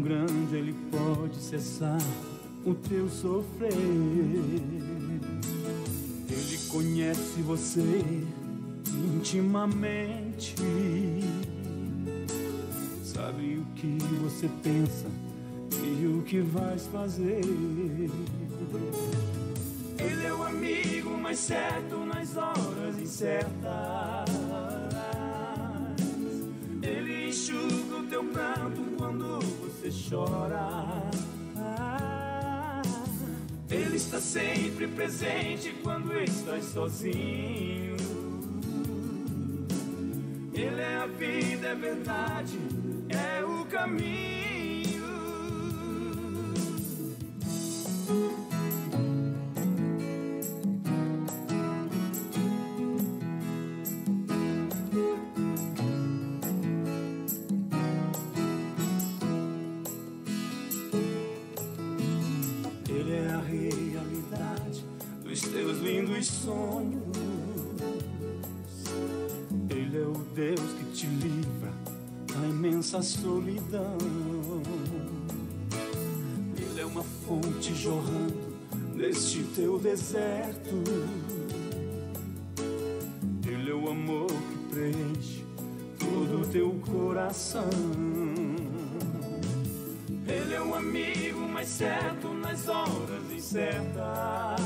tão grande, Ele pode cessar o teu sofrer. Ele conhece você intimamente, sabe o que você pensa e o que vais fazer. Ele é o amigo mais certo nas horas incertas. Ele enxuga o teu pranto quando você chora. Ele está sempre presente quando estás sozinho. Ele é a vida, é verdade, é o caminho. Ele é a realidade dos teus lindos sonhos. Ele é o Deus que te livra da imensa solidão. Ele é uma fonte jorrando neste teu deserto. Ele é o amor que preenche todo o teu coração. Ele é o amigo mais certo nas horas incertas.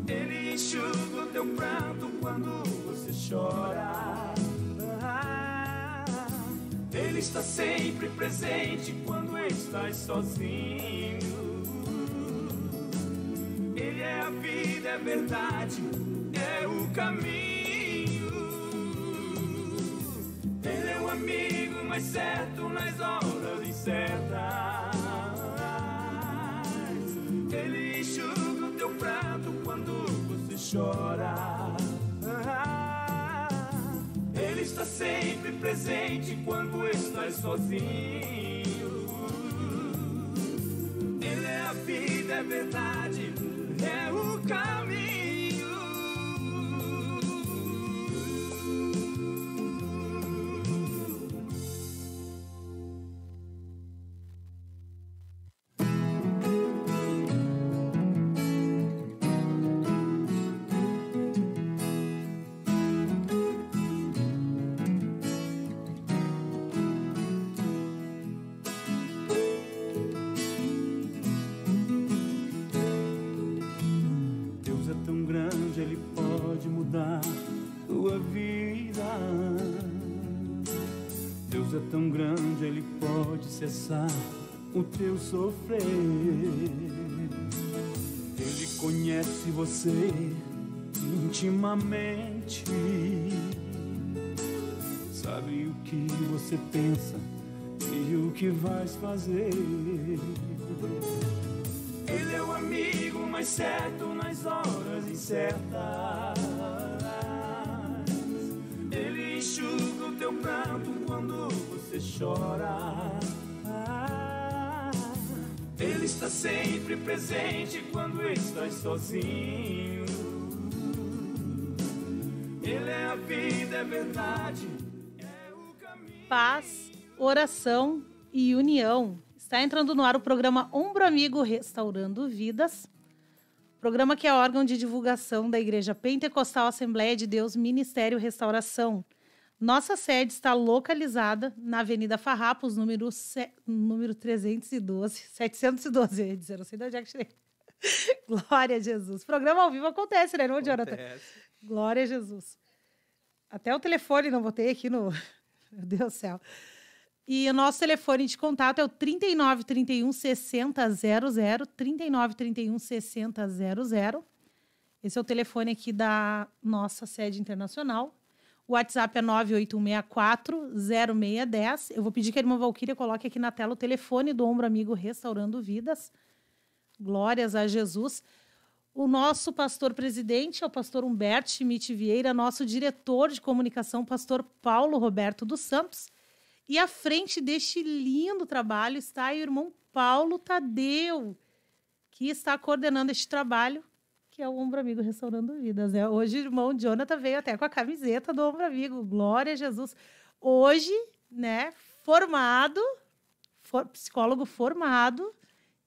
Ele enxuga o teu pranto quando você chora. Ele está sempre presente quando estás sozinho. Ele é a vida, é verdade, é o caminho. Ele é o amigo mais certo nas horas incertas. Ele enxuga o teu pranto quando você chora. Ele está sempre presente quando estás sozinho. Ele é a vida, é verdade, é o caminho. Ele pode mudar tua vida. Deus é tão grande, Ele pode cessar o teu sofrer. Ele conhece você intimamente, sabe o que você pensa e o que vais fazer. Ele é o amigo mais certo nas horas incertas. Ele enxuga o teu pranto quando você chora. Ele está sempre presente quando estás sozinho. Ele é a vida, é verdade, é o caminho. Paz, oração e união. Está entrando no ar o programa Ombro Amigo Restaurando Vidas, programa que é órgão de divulgação da Igreja Pentecostal Assembleia de Deus Ministério Restauração. Nossa sede está localizada na Avenida Farrapos, número 312, 712, eu ia dizer, não sei de onde é que tirei. Glória a Jesus. Programa ao vivo acontece, né, não, Jonathan? Glória a Jesus. Até o telefone não botei aqui no... Meu Deus do céu. E o nosso telefone de contato é o 39 31 60 00, 39 31 60 00. Esse é o telefone aqui da nossa sede internacional. O WhatsApp é 981640610. Eu vou pedir que a irmã Valquíria coloque aqui na tela o telefone do Ombro Amigo Restaurando Vidas. Glórias a Jesus. O nosso pastor presidente é o pastor Humberto Schmidt Vieira, nosso diretor de comunicação, pastor Paulo Roberto dos Santos. E à frente deste lindo trabalho está o irmão Paulo Tadeu, que está coordenando este trabalho, que é o Ombro Amigo Restaurando Vidas. Né? Hoje o irmão Jonathan veio até com a camiseta do Ombro Amigo. Glória a Jesus. Hoje, né, formado, psicólogo formado.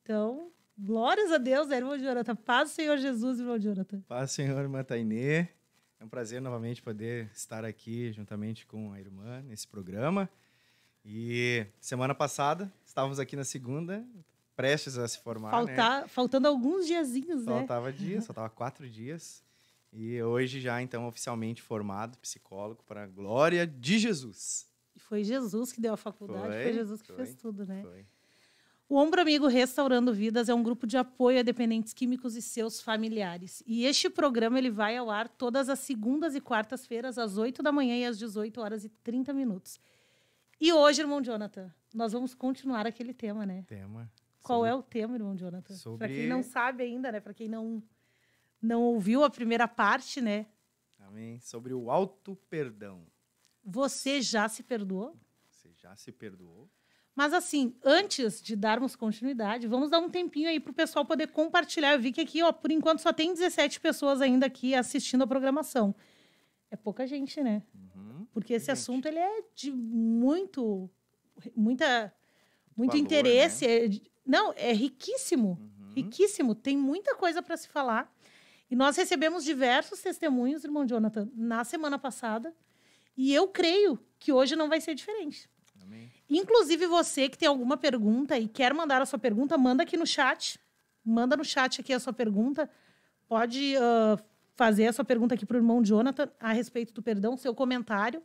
Então, glórias a Deus, né, irmão Jonathan? Paz do Senhor Jesus, irmão Jonathan. Paz do Senhor, irmã Tainê. É um prazer novamente poder estar aqui juntamente com a irmã nesse programa. E semana passada, estávamos aqui na segunda, prestes a se formar, né? Faltando alguns diazinhos, né? Faltava dias, faltava 4 dias. E hoje já, então, oficialmente formado, psicólogo, para a glória de Jesus. E foi Jesus que deu a faculdade, foi Jesus que fez tudo, né? Foi. O Ombro Amigo Restaurando Vidas é um grupo de apoio a dependentes químicos e seus familiares. E este programa ele vai ao ar todas as segundas e quartas-feiras, às 8 da manhã e às 18h30. E hoje, irmão Jonathan, nós vamos continuar aquele tema, né? Qual é o tema, irmão Jonathan? Para quem não sabe ainda, né? Para quem não ouviu a primeira parte, né? Amém. Sobre o auto-perdão. Você já se perdoou? Você já se perdoou? Mas, assim, antes de darmos continuidade, vamos dar um tempinho aí para o pessoal poder compartilhar. Eu vi que aqui, ó, por enquanto, só tem 17 pessoas ainda aqui assistindo a programação. É pouca gente, né? Porque esse assunto ele é de muito valor, interesse. Né? É riquíssimo. Riquíssimo. Tem muita coisa para se falar. E nós recebemos diversos testemunhos, irmão Jonathan, na semana passada. E eu creio que hoje não vai ser diferente. Amém. Inclusive, você que tem alguma pergunta e quer mandar a sua pergunta, manda aqui no chat. Manda no chat aqui a sua pergunta. Pode fazer a sua pergunta aqui para o irmão Jonathan a respeito do perdão, seu comentário.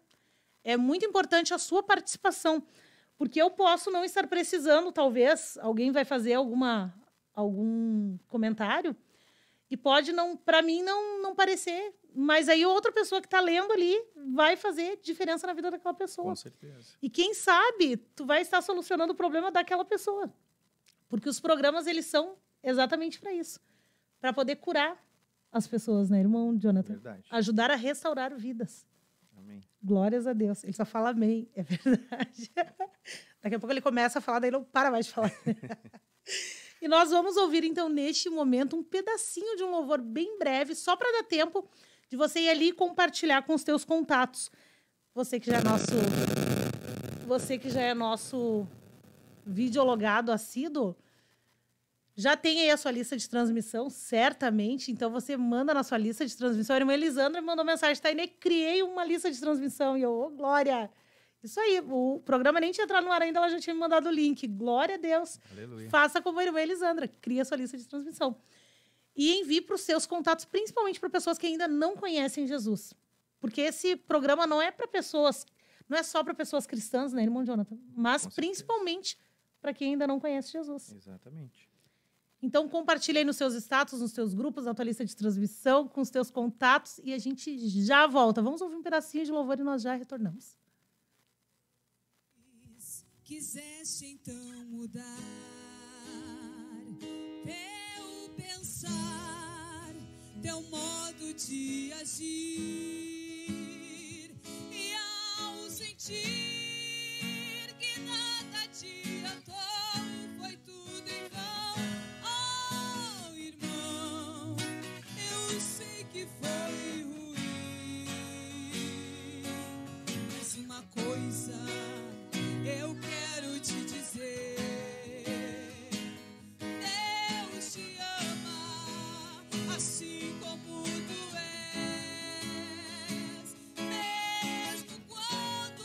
É muito importante a sua participação, porque eu posso não estar precisando, talvez, alguém vai fazer algum comentário e pode, para mim, não parecer. Mas aí outra pessoa que está lendo ali vai fazer diferença na vida daquela pessoa. Com certeza. E quem sabe, tu vai estar solucionando o problema daquela pessoa. Porque os programas, eles são exatamente para isso. Para poder curar as pessoas, né, irmão Jonathan? Verdade. Ajudar a restaurar vidas. Amém. Glórias a Deus. Ele só fala amém. É verdade. Daqui a pouco ele começa a falar, daí não para mais de falar. E nós vamos ouvir, então, neste momento, um pedacinho de um louvor bem breve, só para dar tempo de você ir ali e compartilhar com os teus contatos. Você que já é nosso videologado assíduo, já tem aí a sua lista de transmissão, certamente. Então, você manda na sua lista de transmissão. A irmã Elisandra mandou mensagem, Tainê, criei uma lista de transmissão. E eu, glória! Isso aí, o programa nem tinha entrado no ar ainda, ela já tinha me mandado o link. Glória a Deus. Aleluia. Faça como a irmã Elisandra, cria a sua lista de transmissão. E envie para os seus contatos, principalmente para pessoas que ainda não conhecem Jesus. Porque esse programa não é para pessoas, não é só para pessoas cristãs, né, irmão Jonathan? Mas principalmente para quem ainda não conhece Jesus. Exatamente. Então, compartilhe aí nos seus status, nos seus grupos, na tua lista de transmissão, com os teus contatos, e a gente já volta. Vamos ouvir um pedacinho de louvor e nós já retornamos. Quiseste então mudar teu pensar, teu modo de agir, e ao sentir que nada te adiantou, foi tudo em vão. Oh, irmão, eu sei que foi ruim, mas uma coisa eu quero te dizer, Deus te ama assim como tu és, mesmo quando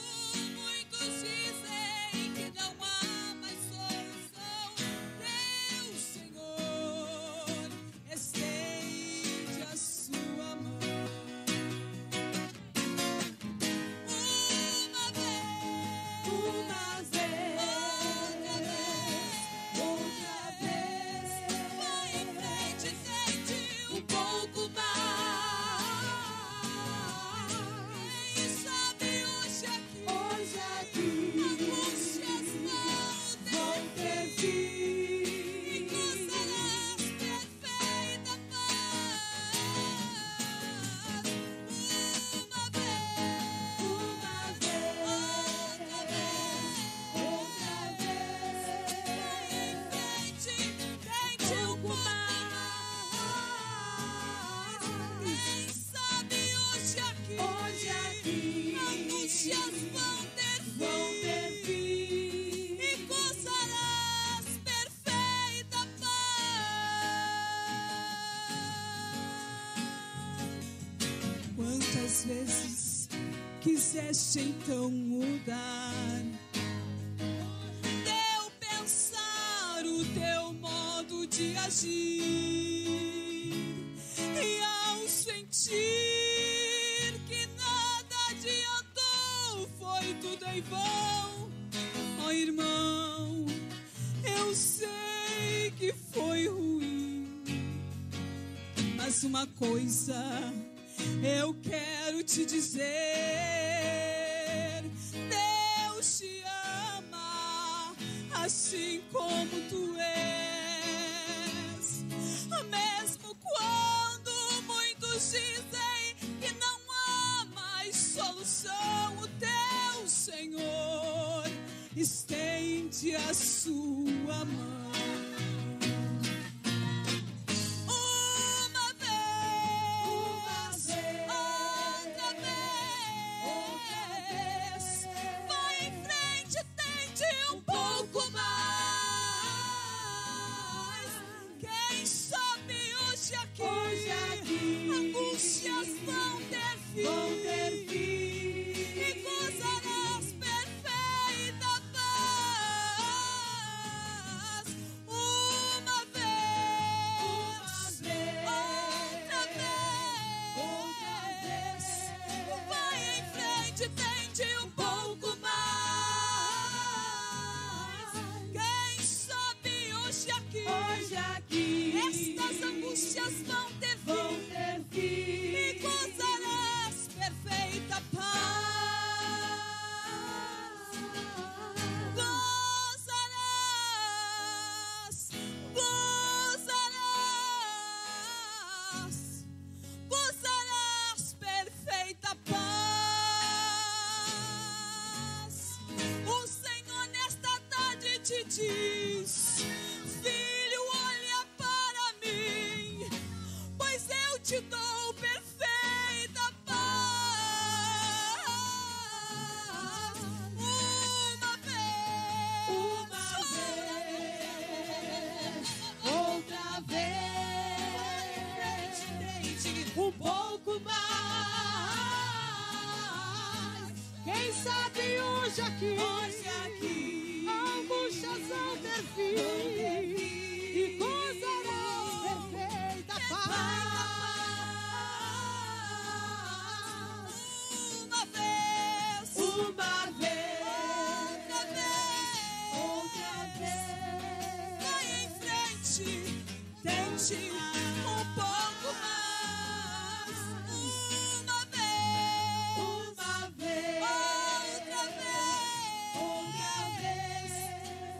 vezes quiseste então mudar teu pensar, o teu modo de agir, e ao sentir que nada adiantou, foi tudo em vão. Ó irmão, eu sei que foi ruim, mas uma coisa eu quero te dizer: Deus te ama assim como tu és. Mesmo quando muitos dizem que não há mais solução, o teu Senhor estende a sua mão. Angústias vão ter fim, e gozarás perfeita paz. Uma vez, outra vez, vai em frente, tente um pouco mais. Quem sabe hoje aqui, estas angústias vão ter fim, e gozarás perfeita paz. Gozarás perfeita paz. O Senhor nesta tarde te diz: filho, olha para mim, pois eu te dou perfeita paz. Uma vez, outra vez, um pouco mais. Quem sabe hoje aqui, angústias vão ter fim, e gozarás perfeita paz. Uma vez, outra vez, vai em frente, tente um pouco mais. Uma vez, outra vez,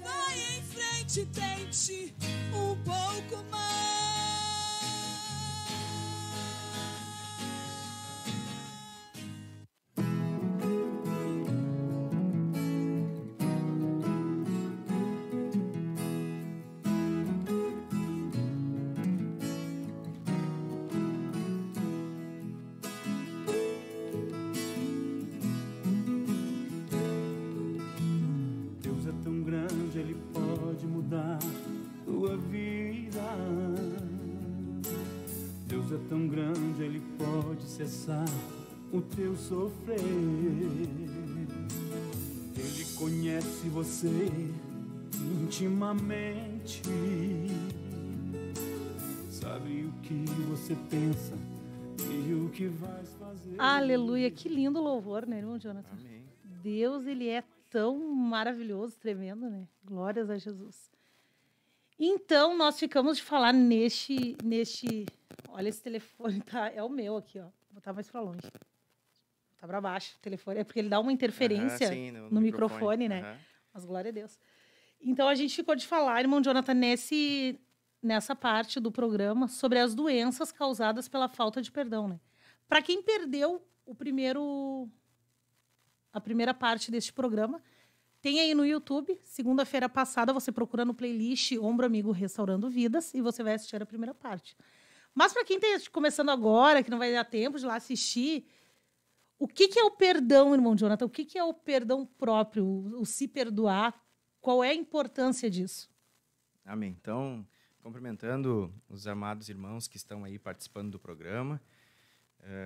vai em frente, tente um pouco mais. Deus é tão grande, Ele pode mudar tua vida. Deus é tão grande, Ele pode cessar o teu sofrer. Ele conhece você intimamente, sabe o que você pensa e o que vais fazer. Aleluia, que lindo louvor, né, irmão Jonathan? Amém. Deus, ele é tão maravilhoso, tremendo, né? Glórias a Jesus. Então, nós ficamos de falar neste... Olha, esse telefone tá... É o meu aqui, ó. Vou botar mais para longe. Tá para baixo o telefone. É porque ele dá uma interferência Sim, no microfone, né? Aham. Mas glória a Deus. Então, a gente ficou de falar, irmão Jonathan, nessa parte do programa, sobre as doenças causadas pela falta de perdão, né? Para quem perdeu a primeira parte deste programa, tem aí no YouTube, segunda-feira passada, você procura no playlist Ombro Amigo Restaurando Vidas e você vai assistir a primeira parte. Mas para quem está começando agora, que não vai dar tempo de lá assistir, o que é o perdão, irmão Jonathan? O que é o perdão próprio, o se perdoar? Qual é a importância disso? Amém. Então, cumprimentando os amados irmãos que estão aí participando do programa,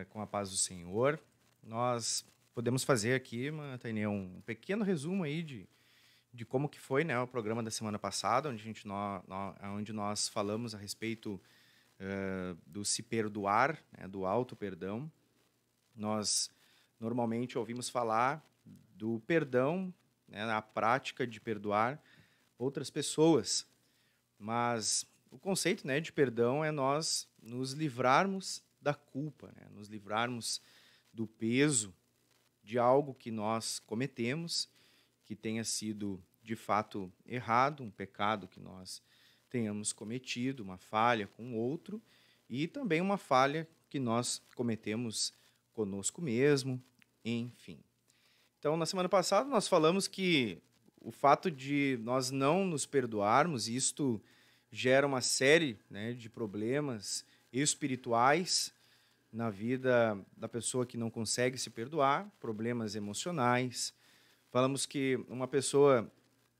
com a paz do Senhor. nós podemos fazer aqui, Tainê, um pequeno resumo aí de como que foi, né, o programa da semana passada, onde nós falamos a respeito do se perdoar, né, do auto-perdão. Nós normalmente ouvimos falar do perdão, né, na prática de perdoar outras pessoas, mas o conceito, né, de perdão é nós nos livrarmos da culpa, né, nos livrarmos do peso de algo que nós cometemos, que tenha sido de fato errado, um pecado que nós tenhamos cometido, uma falha com o outro, e também uma falha que nós cometemos conosco mesmo, enfim. Então, na semana passada, nós falamos que o fato de nós não nos perdoarmos, isto gera uma série, né, de problemas espirituais na vida da pessoa que não consegue se perdoar, problemas emocionais. Falamos que uma pessoa,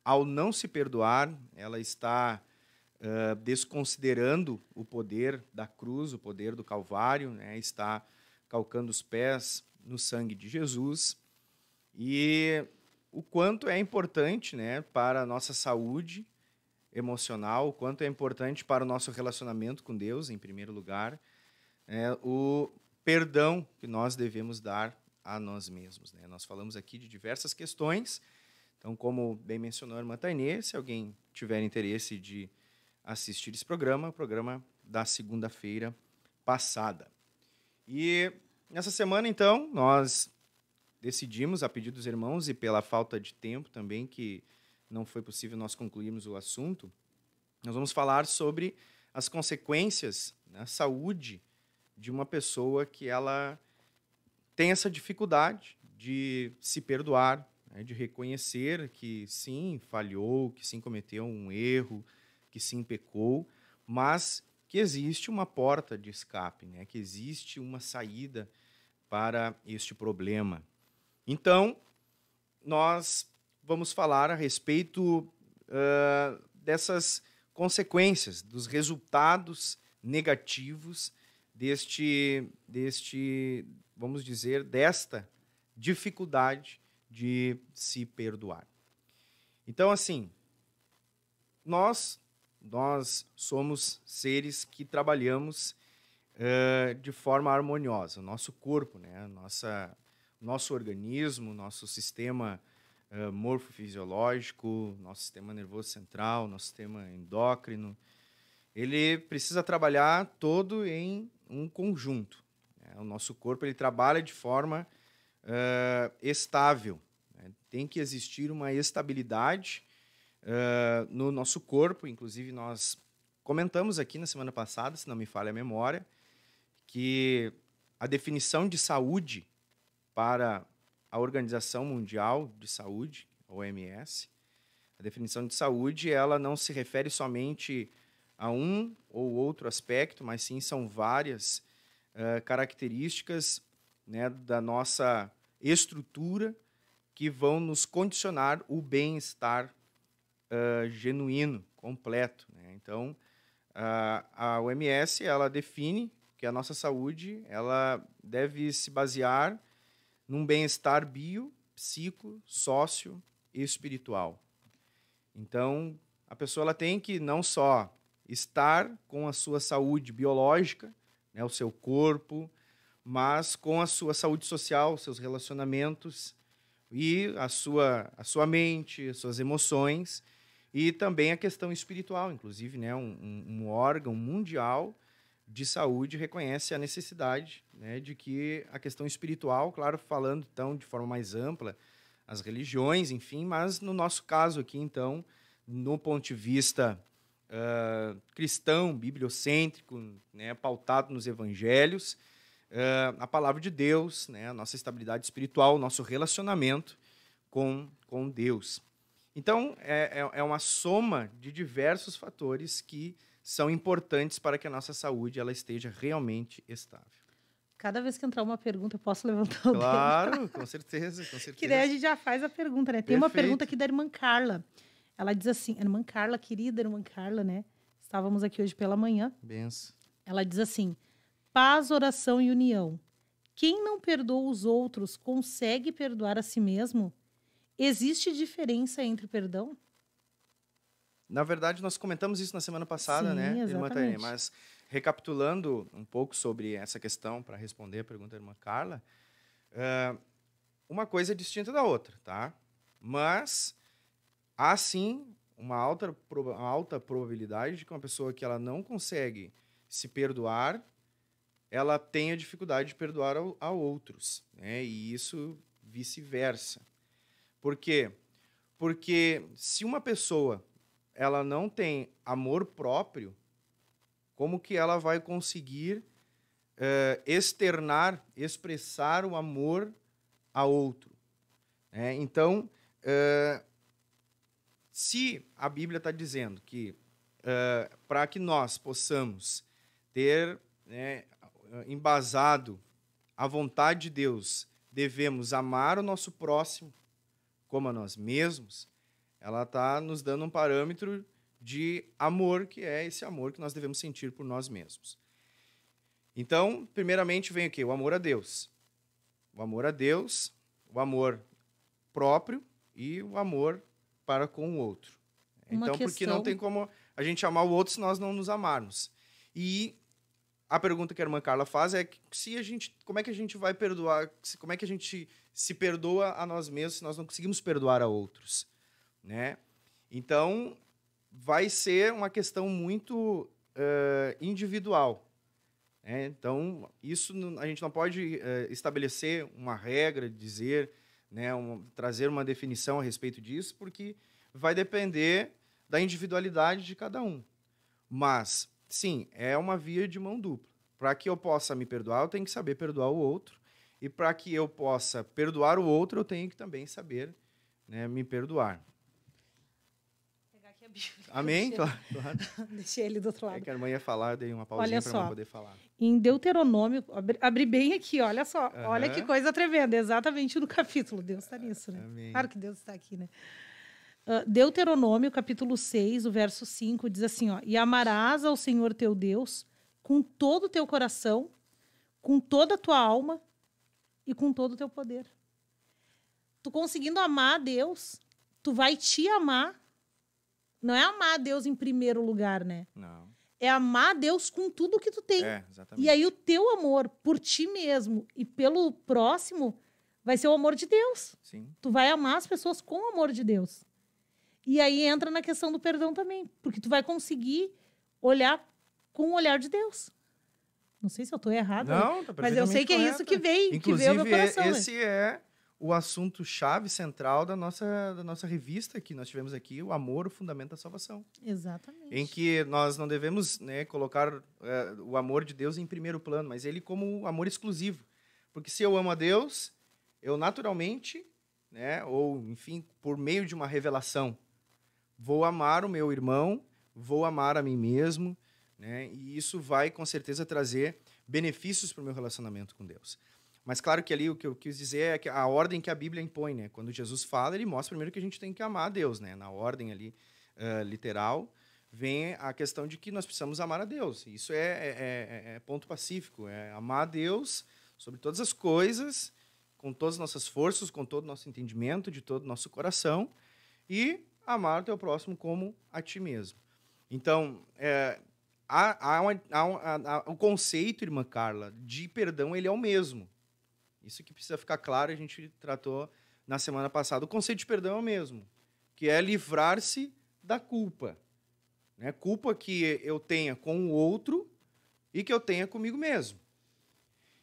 ao não se perdoar, ela está desconsiderando o poder da cruz, o poder do Calvário, né? Está calcando os pés no sangue de Jesus. E o quanto é importante, né, para a nossa saúde emocional, o quanto é importante para o nosso relacionamento com Deus, em primeiro lugar, o perdão que nós devemos dar a nós mesmos, né? Nós falamos aqui de diversas questões. Então, como bem mencionou a irmã Tainê, se alguém tiver interesse de assistir esse programa, o programa da segunda-feira passada. E nessa semana, então, nós decidimos, a pedido dos irmãos e pela falta de tempo também, que não foi possível nós concluirmos o assunto, nós vamos falar sobre as consequências na saúde de uma pessoa que ela tem essa dificuldade de se perdoar, né, de reconhecer que sim, falhou, que sim, cometeu um erro, que sim, pecou, mas que existe uma porta de escape, né, que existe uma saída para este problema. Então, nós vamos falar a respeito dessas consequências, dos resultados negativos vamos dizer, desta dificuldade de se perdoar. Então, assim, nós somos seres que trabalhamos de forma harmoniosa. O nosso corpo, né, nosso organismo, nosso sistema morfofisiológico, nosso sistema nervoso central, nosso sistema endócrino, ele precisa trabalhar todo em um conjunto, né? O nosso corpo ele trabalha de forma estável, né? Tem que existir uma estabilidade no nosso corpo. Inclusive, nós comentamos aqui na semana passada, se não me falha a memória, que a definição de saúde para a Organização Mundial de Saúde, a OMS, a definição de saúde ela não se refere somente a um ou outro aspecto, mas sim são várias características, né, da nossa estrutura que vão nos condicionar o bem-estar genuíno, completo, né? Então, a OMS ela define que a nossa saúde ela deve se basear num bem-estar bio, psico, sócio e espiritual. Então, a pessoa ela tem que não só estar com a sua saúde biológica, né, o seu corpo, mas com a sua saúde social, seus relacionamentos e a sua mente, as suas emoções e também a questão espiritual. Inclusive, né, um órgão mundial de saúde reconhece a necessidade, né, de que a questão espiritual, claro, falando então de forma mais ampla, as religiões, enfim, mas no nosso caso aqui, então, no ponto de vista cristão, bibliocêntrico, né, pautado nos evangelhos, a palavra de Deus, né, a nossa estabilidade espiritual, o nosso relacionamento com Deus. Então, é uma soma de diversos fatores que são importantes para que a nossa saúde ela esteja realmente estável. Cada vez que entrar uma pergunta, eu posso levantar o dedo? Claro, com certeza, com certeza. Que daí a gente já faz a pergunta, né? Tem uma pergunta aqui da irmã Carla. Ela diz assim, a irmã Carla, querida irmã Carla, né? Estávamos aqui hoje pela manhã. Benção. Ela diz assim, paz, oração e união. Quem não perdoa os outros consegue perdoar a si mesmo? Existe diferença entre perdão? Na verdade, nós comentamos isso na semana passada, Sim, né, irmã exatamente. Tânia? Mas, recapitulando um pouco sobre essa questão, para responder a pergunta da irmã Carla, uma coisa é distinta da outra, tá? Mas, há sim uma alta probabilidade de que uma pessoa que ela não consegue se perdoar, ela tenha dificuldade de perdoar a outros, né? E isso vice-versa. Por quê? Porque se uma pessoa ela não tem amor próprio, como que ela vai conseguir expressar o amor a outro? Então, se a Bíblia está dizendo que para que nós possamos ter, né, embasado a vontade de Deus, devemos amar o nosso próximo como a nós mesmos, ela está nos dando um parâmetro de amor, que é esse amor que nós devemos sentir por nós mesmos. Então, primeiramente vem o quê? O amor a Deus. O amor a Deus, o amor próprio e o amor para com o outro. Então, porque não tem como a gente amar o outro se nós não nos amarmos. E a pergunta que a irmã Carla faz é como é que a gente vai perdoar, como é que a gente se perdoa a nós mesmos se nós não conseguimos perdoar a outros, né? Então, vai ser uma questão muito individual. Né? Então, isso a gente não pode estabelecer uma regra, dizer, né, trazer uma definição a respeito disso, porque vai depender da individualidade de cada um. Mas, sim, é uma via de mão dupla. Para que eu possa me perdoar, eu tenho que saber perdoar o outro. E para que eu possa perdoar o outro, eu tenho que também saber, né, me perdoar. Vou pegar aqui a Bíblia. Amém? Claro. Deixei ele do outro lado. É que a irmã ia falar, eu dei uma pausinha para ela poder falar. Em Deuteronômio, abri bem aqui, olha só. Olha que coisa tremenda, exatamente no capítulo. Deus está nisso, né? Amém. Claro que Deus está aqui, né? Deuteronômio, capítulo 6, o verso 5, diz assim, ó: E amarás ao Senhor teu Deus com todo o teu coração, com toda a tua alma e com todo o teu poder. Tu conseguindo amar a Deus, tu vai te amar. Não é amar a Deus em primeiro lugar, né? Não. É amar a Deus com tudo que tu tem. Exatamente. E aí o teu amor por ti mesmo e pelo próximo vai ser o amor de Deus. Sim. Tu vai amar as pessoas com o amor de Deus. E aí entra na questão do perdão também, porque tu vai conseguir olhar com o olhar de Deus. Não sei se eu estou errada, não, tá, mas eu sei que é isso que veio, que veio ao meu coração. Esse é o assunto-chave central da nossa revista que nós tivemos aqui, o amor, o fundamento da salvação. Exatamente. Em que nós não devemos, né, colocar o amor de Deus em primeiro plano, mas ele como amor exclusivo. Porque se eu amo a Deus, eu naturalmente, né, ou enfim, por meio de uma revelação, vou amar o meu irmão, vou amar a mim mesmo, né, e isso vai com certeza trazer benefícios para o meu relacionamento com Deus. Mas claro que ali o que eu quis dizer é que a ordem que a Bíblia impõe, né? Quando Jesus fala, ele mostra primeiro que a gente tem que amar a Deus, né? Na ordem ali literal, vem a questão de que nós precisamos amar a Deus. Isso é ponto pacífico, é amar a Deus sobre todas as coisas, com todas as nossas forças, com todo o nosso entendimento, de todo o nosso coração, e amar o teu próximo como a ti mesmo. Então, o conceito, irmã Carla, de perdão, ele é o mesmo. Isso que precisa ficar claro, a gente tratou na semana passada. O conceito de perdão é o mesmo, que é livrar-se da culpa. Né? Culpa que eu tenha com o outro e que eu tenha comigo mesmo.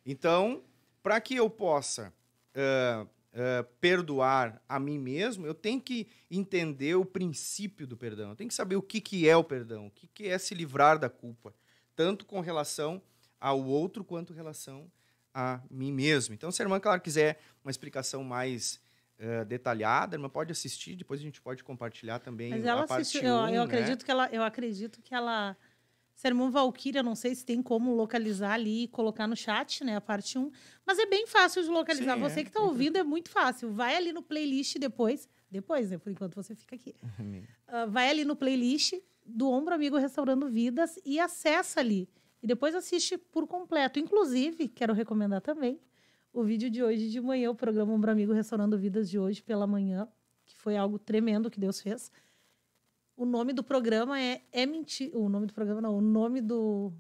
Então, para que eu possa perdoar a mim mesmo, eu tenho que entender o princípio do perdão. Eu tenho que saber o que é o perdão, o que é se livrar da culpa, tanto com relação ao outro quanto em relação a mim mesmo. Então, se a irmã, claro, quiser uma explicação mais detalhada, a irmã pode assistir, depois a gente pode compartilhar também. Mas ela a parte assistiu, 1, eu acredito que ela... Se a irmã Valquíria, não sei se tem como localizar ali e colocar no chat, né, a parte 1, mas é bem fácil de localizar. Sim, você que está ouvindo é muito fácil. Vai ali no playlist depois, né, por enquanto você fica aqui. Vai ali no playlist do Ombro Amigo Restaurando Vidas e acessa ali. E depois assiste por completo. Inclusive, quero recomendar também, o vídeo de hoje de manhã, o programa Ombro Amigo Restaurando Vidas de hoje pela manhã, que foi algo tremendo que Deus fez. O nome do programa é mentira. O nome do programa não, o nome do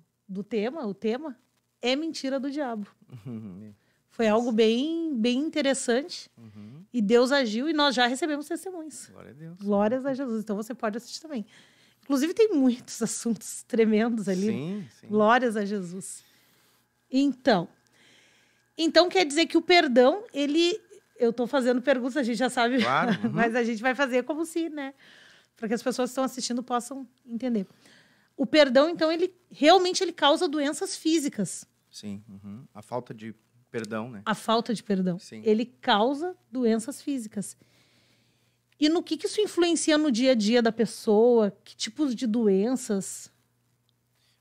tema, o tema é Mentira do Diabo. Foi algo bem interessante. E Deus agiu e nós já recebemos testemunhos. Glória a Deus. Glórias a Jesus. Então você pode assistir também. Inclusive tem muitos assuntos tremendos ali. Sim. Glórias a Jesus. Então quer dizer que o perdão, eu estou fazendo perguntas, a gente já sabe, Claro. mas a gente vai fazer como se, né? Para que as pessoas que estão assistindo possam entender. O perdão, então, ele causa doenças físicas. Sim. A falta de perdão, né? A falta de perdão. Sim. Ele causa doenças físicas. E no que isso influencia no dia a dia da pessoa? Que tipos de doenças?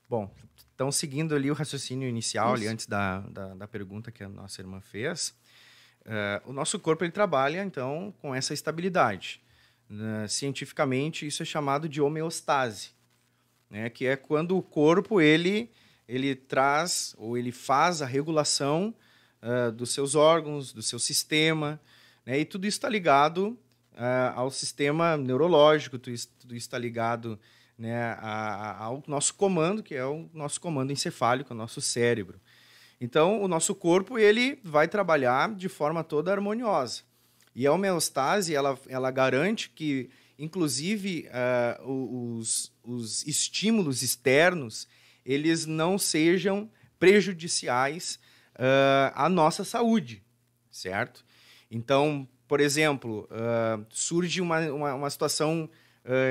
Bom, então, seguindo ali o raciocínio inicial, ali, Isso. antes da pergunta que a nossa irmã fez, o nosso corpo ele trabalha, então, com essa estabilidade. Cientificamente, isso é chamado de homeostase, né? Que é quando o corpo ele traz ou ele faz a regulação dos seus órgãos, do seu sistema, né? E tudo isso está ligado ao sistema neurológico, tudo isso está ligado, né, ao nosso comando, que é o nosso comando encefálico, o nosso cérebro. Então, o nosso corpo ele vai trabalhar de forma toda harmoniosa. E a homeostase, ela garante que, inclusive, os estímulos externos, eles não sejam prejudiciais à nossa saúde, certo? Então, por exemplo, surge uma situação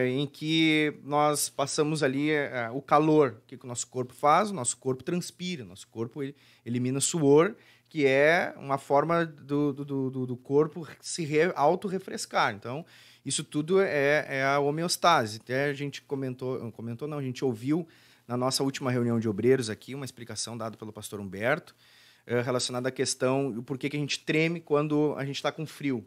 em que nós passamos ali o calor. O que o nosso corpo faz? O nosso corpo transpira, o nosso corpo elimina suor, que é uma forma do corpo se auto-refrescar. Então, isso tudo é a homeostase. Até a gente a gente ouviu na nossa última reunião de obreiros aqui uma explicação dada pelo pastor Humberto relacionada à questão do porquê que a gente treme quando a gente está com frio.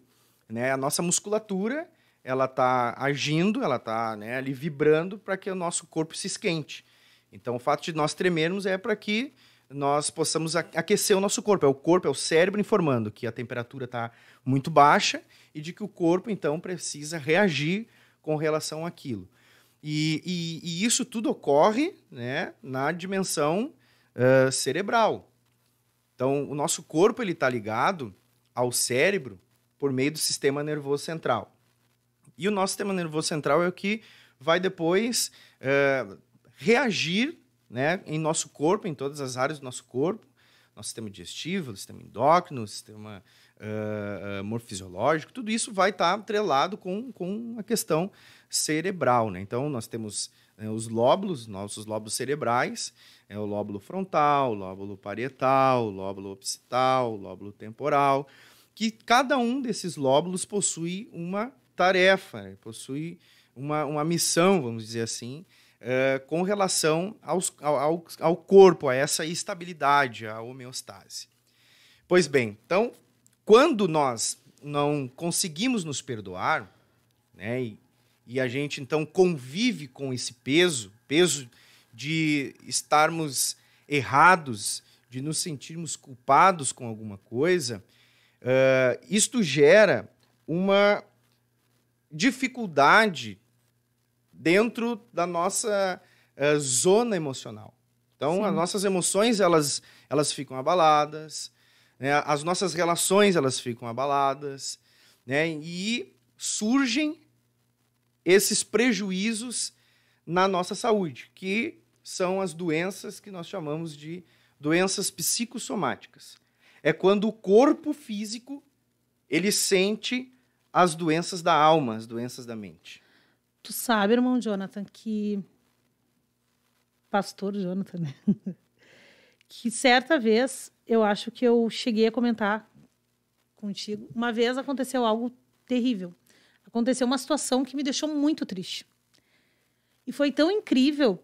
Né? A nossa musculatura ela está agindo, ela está, né, ali vibrando para que o nosso corpo se esquente. Então, o fato de nós tremermos é para que nós possamos aquecer o nosso corpo. É o cérebro informando que a temperatura está muito baixa e de que o corpo, então, precisa reagir com relação àquilo. E isso tudo ocorre, né, na dimensão cerebral. Então, o nosso corpo está ligado ao cérebro por meio do sistema nervoso central. E o nosso sistema nervoso central é o que vai depois reagir, né, em nosso corpo, em todas as áreas do nosso corpo, nosso sistema digestivo, sistema endócrino, sistema morfisiológico, tudo isso vai estar atrelado com a questão cerebral. Né? Então, nós temos os lóbulos, nossos lóbulos cerebrais, o lóbulo frontal, o lóbulo parietal, o lóbulo occipital, o lóbulo temporal, que cada um desses lóbulos possui uma tarefa, possui uma missão, vamos dizer assim, com relação ao corpo, a essa estabilidade, a homeostase. Pois bem, então, quando nós não conseguimos nos perdoar, né, e a gente, então, convive com esse peso de estarmos errados, de nos sentirmos culpados com alguma coisa, isto gera uma dificuldade dentro da nossa zona emocional. Então, sim, as nossas emoções, elas ficam abaladas, né? As nossas relações, elas ficam abaladas, né? E surgem esses prejuízos na nossa saúde, que são as doenças que nós chamamos de doenças psicossomáticas. É quando o corpo físico ele sente as doenças da alma, as doenças da mente. Tu sabe, irmão Jonathan, que... Pastor Jonathan, né? Que certa vez, eu acho que eu cheguei a comentar contigo, uma vez aconteceu algo terrível. Aconteceu uma situação que me deixou muito triste. E foi tão incrível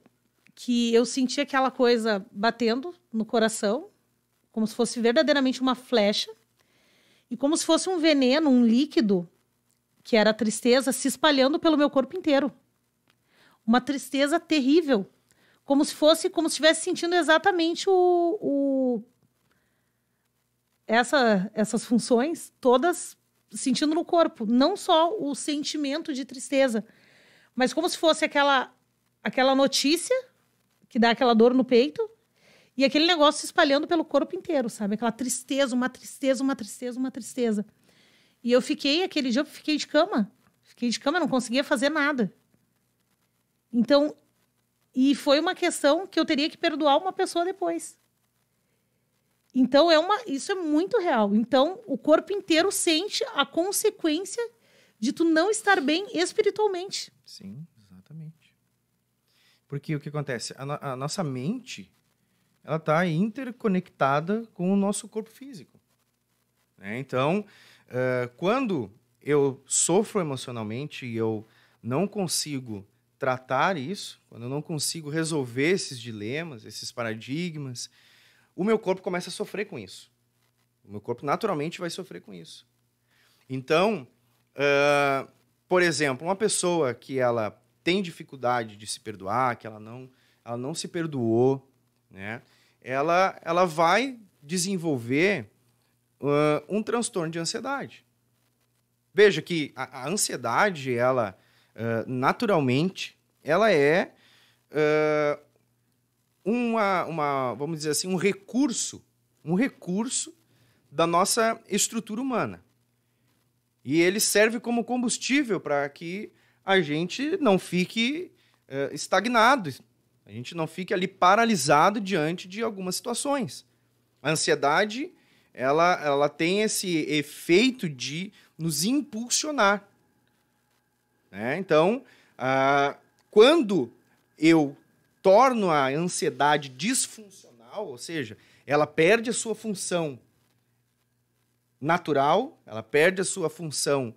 que eu senti aquela coisa batendo no coração, como se fosse verdadeiramente uma flecha, e como se fosse um veneno, um líquido, que era a tristeza, se espalhando pelo meu corpo inteiro. Uma tristeza terrível. Como se estivesse sentindo exatamente essas funções todas sentindo no corpo. Não só o sentimento de tristeza, mas como se fosse aquela notícia que dá aquela dor no peito e aquele negócio se espalhando pelo corpo inteiro, sabe? Aquela tristeza, uma tristeza, uma tristeza, uma tristeza. E aquele dia eu fiquei de cama. Fiquei de cama, não conseguia fazer nada. Então, e foi uma questão que eu teria que perdoar uma pessoa depois. Então, isso é muito real. Então, o corpo inteiro sente a consequência de tu não estar bem espiritualmente. Sim, exatamente. Porque o que acontece? A nossa mente, ela está interconectada com o nosso corpo físico. Né? Então, quando eu sofro emocionalmente e eu não consigo tratar isso, quando eu não consigo resolver esses dilemas, esses paradigmas, o meu corpo começa a sofrer com isso. O meu corpo naturalmente vai sofrer com isso. Então, por exemplo, uma pessoa que ela tem dificuldade de se perdoar, que ela não se perdoou, né? Ela vai desenvolver um transtorno de ansiedade. Veja que a ansiedade, ela, naturalmente, ela é vamos dizer assim, um recurso da nossa estrutura humana. E ele serve como combustível para que a gente não fique estagnado, a gente não fique ali paralisado diante de algumas situações. A ansiedade, ela tem esse efeito de nos impulsionar. Né? Então, quando eu torno a ansiedade disfuncional, ou seja, ela perde a sua função natural, ela perde a sua função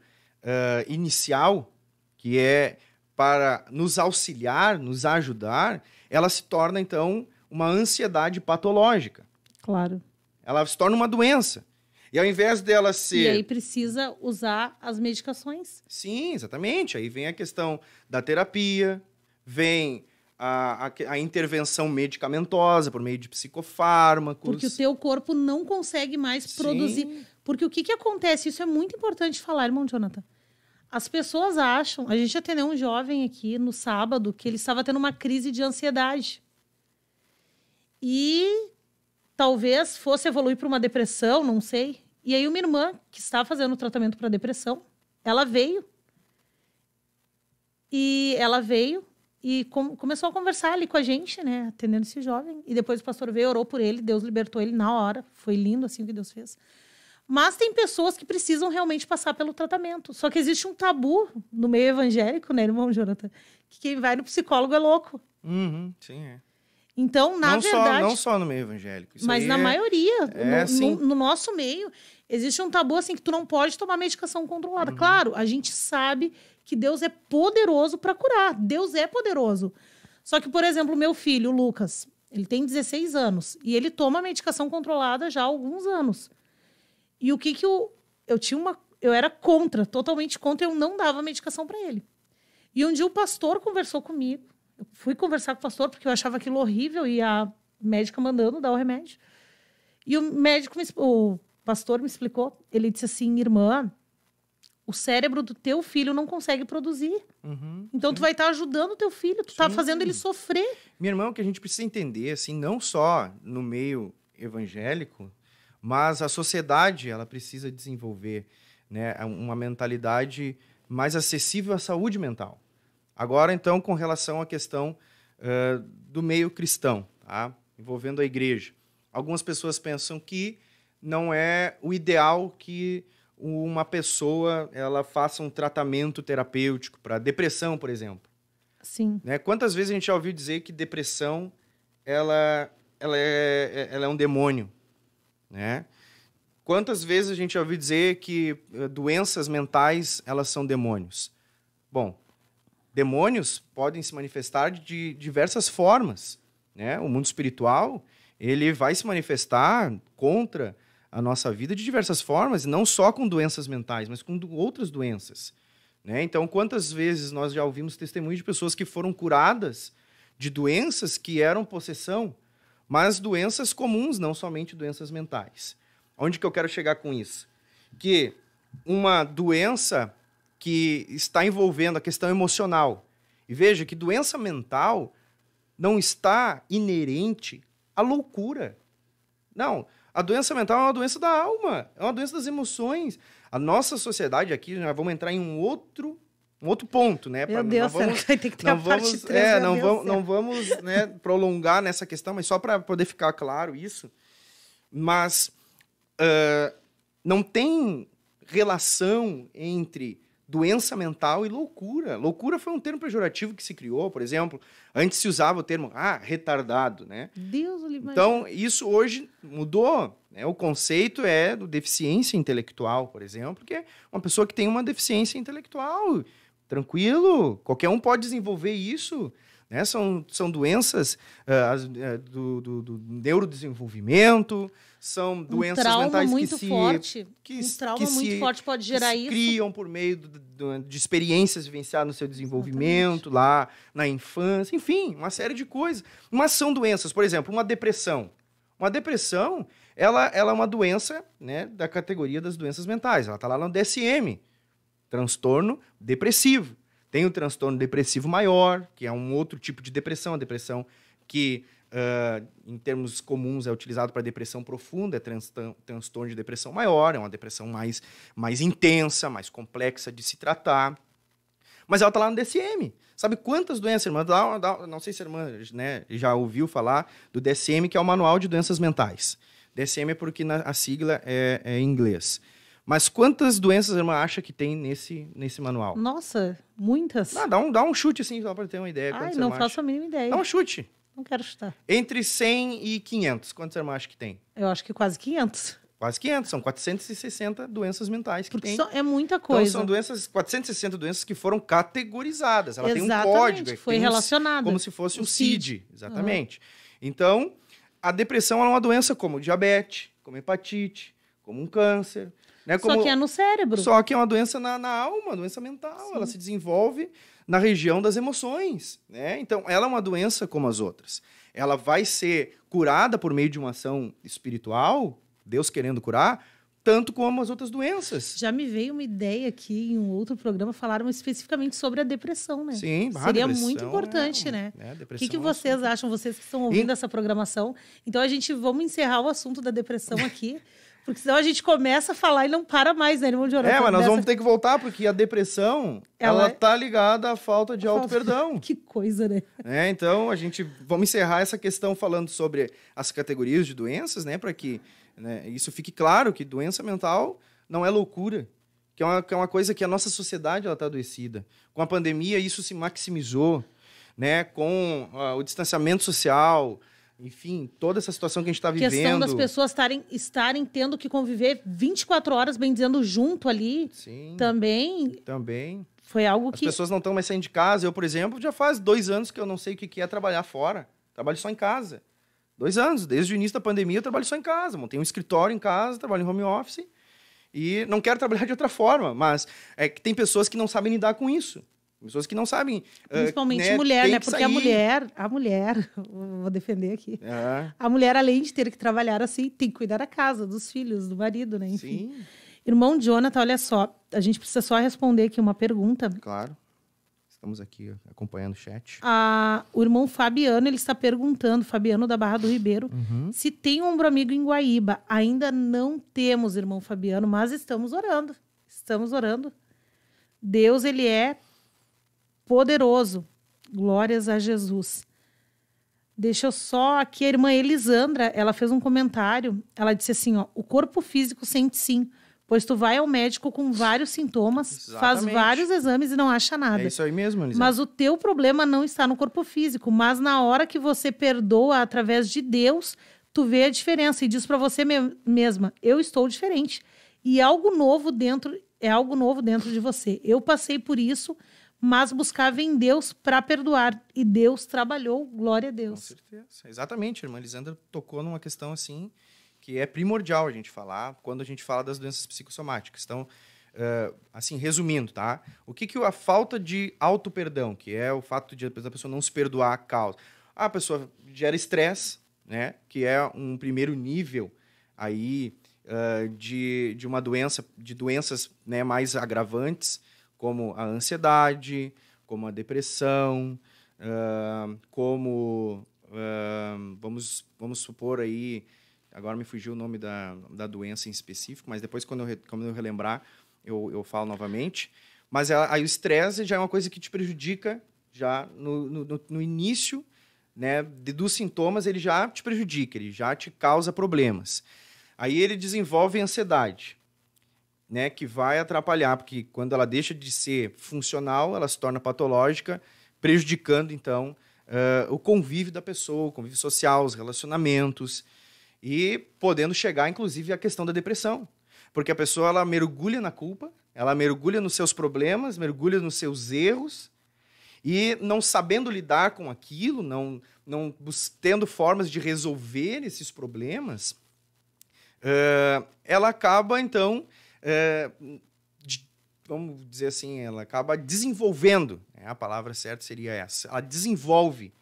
inicial, que é para nos auxiliar, nos ajudar, ela se torna, então, uma ansiedade patológica. Claro. Ela se torna uma doença. E ao invés dela ser... E aí precisa usar as medicações. Sim, exatamente. Aí vem a questão da terapia, vem a intervenção medicamentosa por meio de psicofármacos. Porque o teu corpo não consegue mais produzir. Porque o que acontece? Isso é muito importante falar, irmão Jonathan. As pessoas acham... A gente atendeu um jovem aqui no sábado que ele estava tendo uma crise de ansiedade. E talvez fosse evoluir para uma depressão, não sei. E aí uma irmã que está fazendo tratamento para depressão, ela veio. E começou a conversar ali com a gente, né? Atendendo esse jovem. E depois o pastor veio, orou por ele, Deus libertou ele na hora. Foi lindo assim o que Deus fez. Mas tem pessoas que precisam realmente passar pelo tratamento. Só que existe um tabu no meio evangélico, né, irmão Jonathan? Que quem vai no psicólogo é louco. Uhum, sim, é. Então, na verdade... Não só no meio evangélico. Mas na maioria, no nosso meio, existe um tabu assim que tu não pode tomar medicação controlada. Claro, a gente sabe que Deus é poderoso para curar. Deus é poderoso. Só que, por exemplo, o meu filho, o Lucas, ele tem 16 anos e ele toma medicação controlada já há alguns anos. E o que eu era contra, totalmente contra, eu não dava medicação para ele. E um dia o pastor conversou comigo. Eu fui conversar com o pastor porque eu achava aquilo horrível e a médica mandando dar o remédio. E o pastor me explicou. Ele disse assim, irmã, o cérebro do teu filho não consegue produzir. Então, tu vai estar ajudando o teu filho, tu está fazendo ele sofrer. Minha irmã, o que a gente precisa entender, assim, não só no meio evangélico, mas a sociedade, ela precisa desenvolver, né, uma mentalidade mais acessível à saúde mental. Agora, então, com relação à questão do meio cristão, tá? Envolvendo a igreja. Algumas pessoas pensam que não é o ideal que uma pessoa ela faça um tratamento terapêutico para depressão, por exemplo. Sim. Né? Quantas vezes a gente já ouviu dizer que depressão ela é um demônio? Né? Quantas vezes a gente já ouviu dizer que doenças mentais elas são demônios? Bom, demônios podem se manifestar de diversas formas. Né? O mundo espiritual ele vai se manifestar contra a nossa vida de diversas formas, não só com doenças mentais, mas com outras doenças. Né? Então, quantas vezes nós já ouvimos testemunhos de pessoas que foram curadas de doenças que eram possessão, mas doenças comuns, não somente doenças mentais. Onde que eu quero chegar com isso? Que uma doença que está envolvendo a questão emocional. E veja que doença mental não está inerente à loucura. Não, a doença mental é uma doença da alma, é uma doença das emoções. A nossa sociedade aqui, nós vamos entrar em um outro ponto, né? Meu Deus, vai ter que ter a parte 3. Não vamos né, prolongar nessa questão, mas só para poder ficar claro isso. Mas não tem relação entre doença mental e loucura. Loucura foi um termo pejorativo que se criou, por exemplo. Antes se usava o termo retardado, né? Deus o livre. Então, isso hoje mudou. Né? O conceito é do deficiência intelectual, por exemplo, que é uma pessoa que tem uma deficiência intelectual. Tranquilo, qualquer um pode desenvolver isso. Né? São doenças do neurodesenvolvimento, são doenças mentais muito forte. Um trauma muito forte pode gerar isso. Criam por meio de experiências vivenciadas no seu desenvolvimento, lá na infância, enfim, uma série de coisas. Mas são doenças, por exemplo, uma depressão. Uma depressão, ela é uma doença, né, da categoria das doenças mentais. Ela está lá no DSM, transtorno depressivo. Tem o transtorno depressivo maior, que é um outro tipo de depressão, a depressão que, em termos comuns, é utilizado para depressão profunda, é transtorno de depressão maior, é uma depressão mais intensa, mais complexa de se tratar. Mas ela está lá no DSM. Sabe quantas doenças, irmã? Não sei se a irmã, né, já ouviu falar do DSM, que é o Manual de Doenças Mentais. DSM é porque a sigla é em inglês. Mas quantas doenças a irmã acha que tem nesse manual? Nossa, muitas. Dá um chute, assim, só para ter uma ideia. Ai, não faço a mínima ideia. Dá um chute. Não quero chutar. Entre 100 e 500, quantas a irmã acha que tem? Eu acho que quase 500. Quase 500, são 460 doenças mentais que tem. É muita coisa. Então, são 460 doenças que foram categorizadas. Ela Exatamente, tem um código. foi relacionada. Como se fosse um CID. Exatamente. Então, a depressão é uma doença como diabetes, como hepatite, como um câncer. Né? Só que é no cérebro. Só que é uma doença na alma, uma doença mental. Sim. Ela se desenvolve na região das emoções. Né? Então, ela é uma doença como as outras. Ela vai ser curada por meio de uma ação espiritual, Deus querendo curar, tanto como as outras doenças. Já me veio uma ideia aqui, em um outro programa, falaram especificamente sobre a depressão, né? Sim, seria muito importante, né? O que vocês acham, vocês que estão ouvindo essa programação? Então, vamos encerrar o assunto da depressão aqui, porque senão a gente começa a falar e não para mais, né, irmão de Jorão? Mas nós vamos ter que voltar, porque a depressão, ela tá ligada à falta de auto-perdão. Que coisa, né? Então, vamos encerrar essa questão falando sobre as categorias de doenças, né, para que isso fique claro, que doença mental não é loucura, que é uma coisa que a nossa sociedade está adoecida. Com a pandemia, isso se maximizou, né? Com o distanciamento social, enfim, toda essa situação que a gente está vivendo. A questão das pessoas estarem tendo que conviver 24 horas, bem dizendo, junto ali. Sim, também foi algo que... As pessoas não estão mais saindo de casa. Eu, por exemplo, já faz 2 anos que eu não sei o que é trabalhar fora. Trabalho só em casa. 2 anos, desde o início da pandemia eu trabalho só em casa, montei um escritório em casa, trabalho em home office e não quero trabalhar de outra forma, mas é que tem pessoas que não sabem lidar com isso, pessoas que não sabem... Principalmente mulher, né? Porque a mulher, vou defender aqui, a mulher, além de ter que trabalhar assim, tem que cuidar da casa, dos filhos, do marido, né? Enfim. Sim. Irmão Jonathan, olha só, a gente precisa só responder aqui uma pergunta. Claro. Estamos aqui acompanhando o chat. O irmão Fabiano, ele está perguntando, Fabiano da Barra do Ribeiro, se tem um ombro amigo em Guaíba. Ainda não temos, irmão Fabiano, mas estamos orando. Estamos orando. Deus, ele é poderoso. Glórias a Jesus. Deixa eu só... Aqui a irmã Elisandra, ela fez um comentário. Ela disse assim, o corpo físico sente sim, pois tu vai ao médico com vários sintomas, faz vários exames e não acha nada. É isso aí mesmo, Elisandra. Mas o teu problema não está no corpo físico, mas na hora que você perdoa através de Deus, tu vê a diferença e diz para você mesma, eu estou diferente. E algo novo dentro de você. Eu passei por isso, mas buscava em Deus para perdoar. E Deus trabalhou, glória a Deus. Com certeza. Exatamente, a irmã Elisandra tocou numa questão assim, que é primordial a gente falar quando a gente fala das doenças psicossomáticas. Então, assim, resumindo, tá? O que a falta de auto-perdão, que é o fato de a pessoa não se perdoar a causa. A pessoa gera estresse, né? Que é um primeiro nível aí de uma doença, de doenças, né, mais agravantes, como a ansiedade, como a depressão, vamos supor aí, agora me fugiu o nome da doença em específico, mas depois, quando eu relembrar, eu falo novamente. Mas aí o estresse já é uma coisa que te prejudica já no início, né, dos sintomas, ele já te prejudica, ele já te causa problemas. Aí ele desenvolve ansiedade, né, que vai atrapalhar, porque quando ela deixa de ser funcional, ela se torna patológica, prejudicando, então, o convívio da pessoa, o convívio social, os relacionamentos, e podendo chegar, inclusive, à questão da depressão. Porque a pessoa, ela mergulha na culpa, ela mergulha nos seus problemas, mergulha nos seus erros, e não sabendo lidar com aquilo, não tendo formas de resolver esses problemas, ela acaba, então, vamos dizer assim, ela acaba desenvolvendo, a palavra certa seria essa, ela desenvolve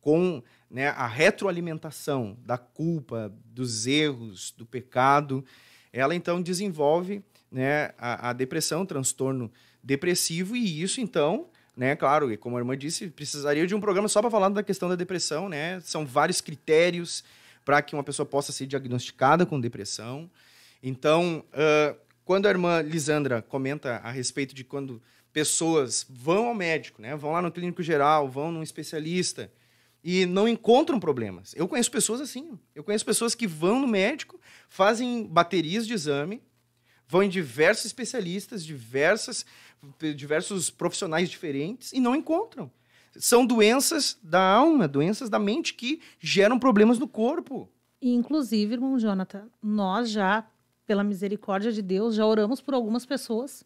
com, né, a retroalimentação da culpa, dos erros, do pecado, ela então desenvolve, né, a depressão, o transtorno depressivo, e isso então, né, claro, e como a irmã disse, precisaria de um programa só para falar da questão da depressão, né? São vários critérios para que uma pessoa possa ser diagnosticada com depressão. Então, quando a irmã Lisandra comenta a respeito de quando pessoas vão ao médico, né, vão lá no clínico geral, vão num especialista e não encontram problemas. Eu conheço pessoas assim. Eu conheço pessoas que vão no médico, fazem baterias de exame, vão em diversos especialistas, diversos profissionais diferentes e não encontram. São doenças da alma, doenças da mente que geram problemas no corpo. Inclusive, irmão Jonathan, nós já, pela misericórdia de Deus, já oramos por algumas pessoas,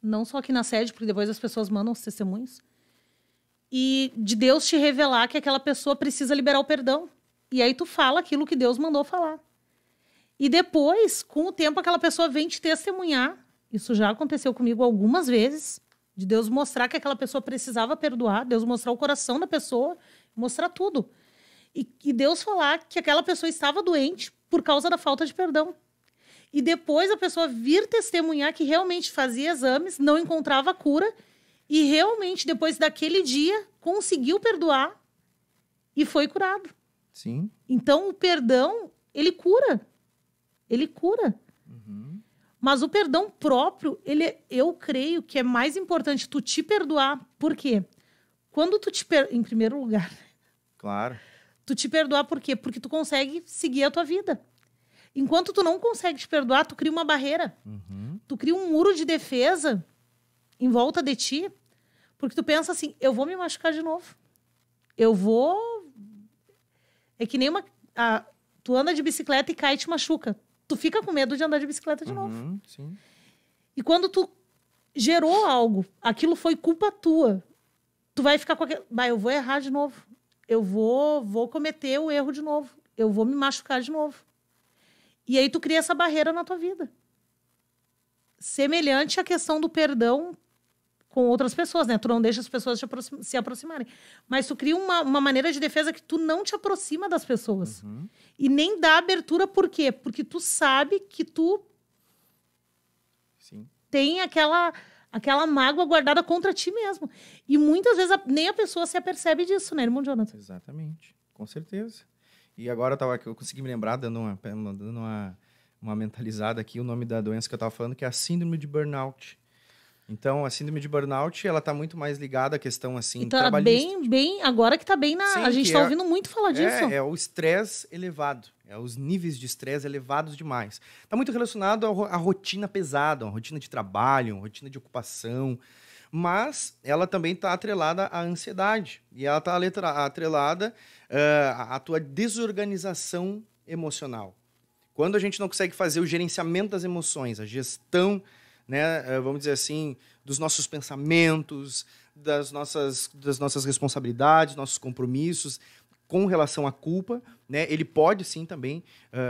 não só aqui na sede, porque depois as pessoas mandam os testemunhos, e de Deus te revelar que aquela pessoa precisa liberar o perdão. E aí tu fala aquilo que Deus mandou falar. E depois, com o tempo, aquela pessoa vem te testemunhar. Isso já aconteceu comigo algumas vezes, de Deus mostrar que aquela pessoa precisava perdoar, Deus mostrar o coração da pessoa, mostrar tudo. E Deus falar que aquela pessoa estava doente por causa da falta de perdão. E depois a pessoa vir testemunhar que realmente fazia exames, não encontrava cura, e realmente, depois daquele dia, conseguiu perdoar e foi curado. Sim. Então, o perdão, ele cura. Ele cura. Uhum. Mas o perdão próprio, eu creio que é mais importante tu te perdoar. Por quê? Quando tu em primeiro lugar... Claro. Tu te perdoar por quê? Porque tu consegue seguir a tua vida. Enquanto tu não consegue te perdoar, tu cria uma barreira. Uhum. Tu cria um muro de defesa em volta de ti, porque tu pensa assim, eu vou me machucar de novo. Eu vou... É que nem tu anda de bicicleta e cai e te machuca. Tu fica com medo de andar de bicicleta de novo. Sim. E quando tu gerou algo, aquilo foi culpa tua, tu vai ficar com aquele... eu vou errar de novo. Eu vou cometer o erro de novo. Eu vou me machucar de novo. E aí tu cria essa barreira na tua vida. Semelhante à questão do perdão com outras pessoas, né? Tu não deixa as pessoas se aproximarem. Mas tu cria uma maneira de defesa que tu não te aproxima das pessoas. Uhum. E nem dá abertura, por quê? Porque tu sabe que tu tem aquela mágoa guardada contra ti mesmo. E muitas vezes nem a pessoa se apercebe disso, né, irmão Jonathan? Exatamente, com certeza. E agora eu consegui me lembrar, dando uma mentalizada aqui, o nome da doença que eu estava falando, que é a síndrome de burnout. Então, a síndrome de burnout, ela está muito mais ligada à questão, assim, tá trabalhista. bem, agora que está bem na... Sim, a gente está ouvindo muito falar disso. É o estresse elevado. Os níveis de estresse elevados demais. Está muito relacionado à rotina pesada, uma rotina de trabalho, uma rotina de ocupação. Mas ela também está atrelada à ansiedade. E ela está atrelada à tua desorganização emocional. Quando a gente não consegue fazer o gerenciamento das emoções, a gestão, né, vamos dizer assim, dos nossos pensamentos, das nossas responsabilidades, nossos compromissos com relação à culpa, né, ele pode sim também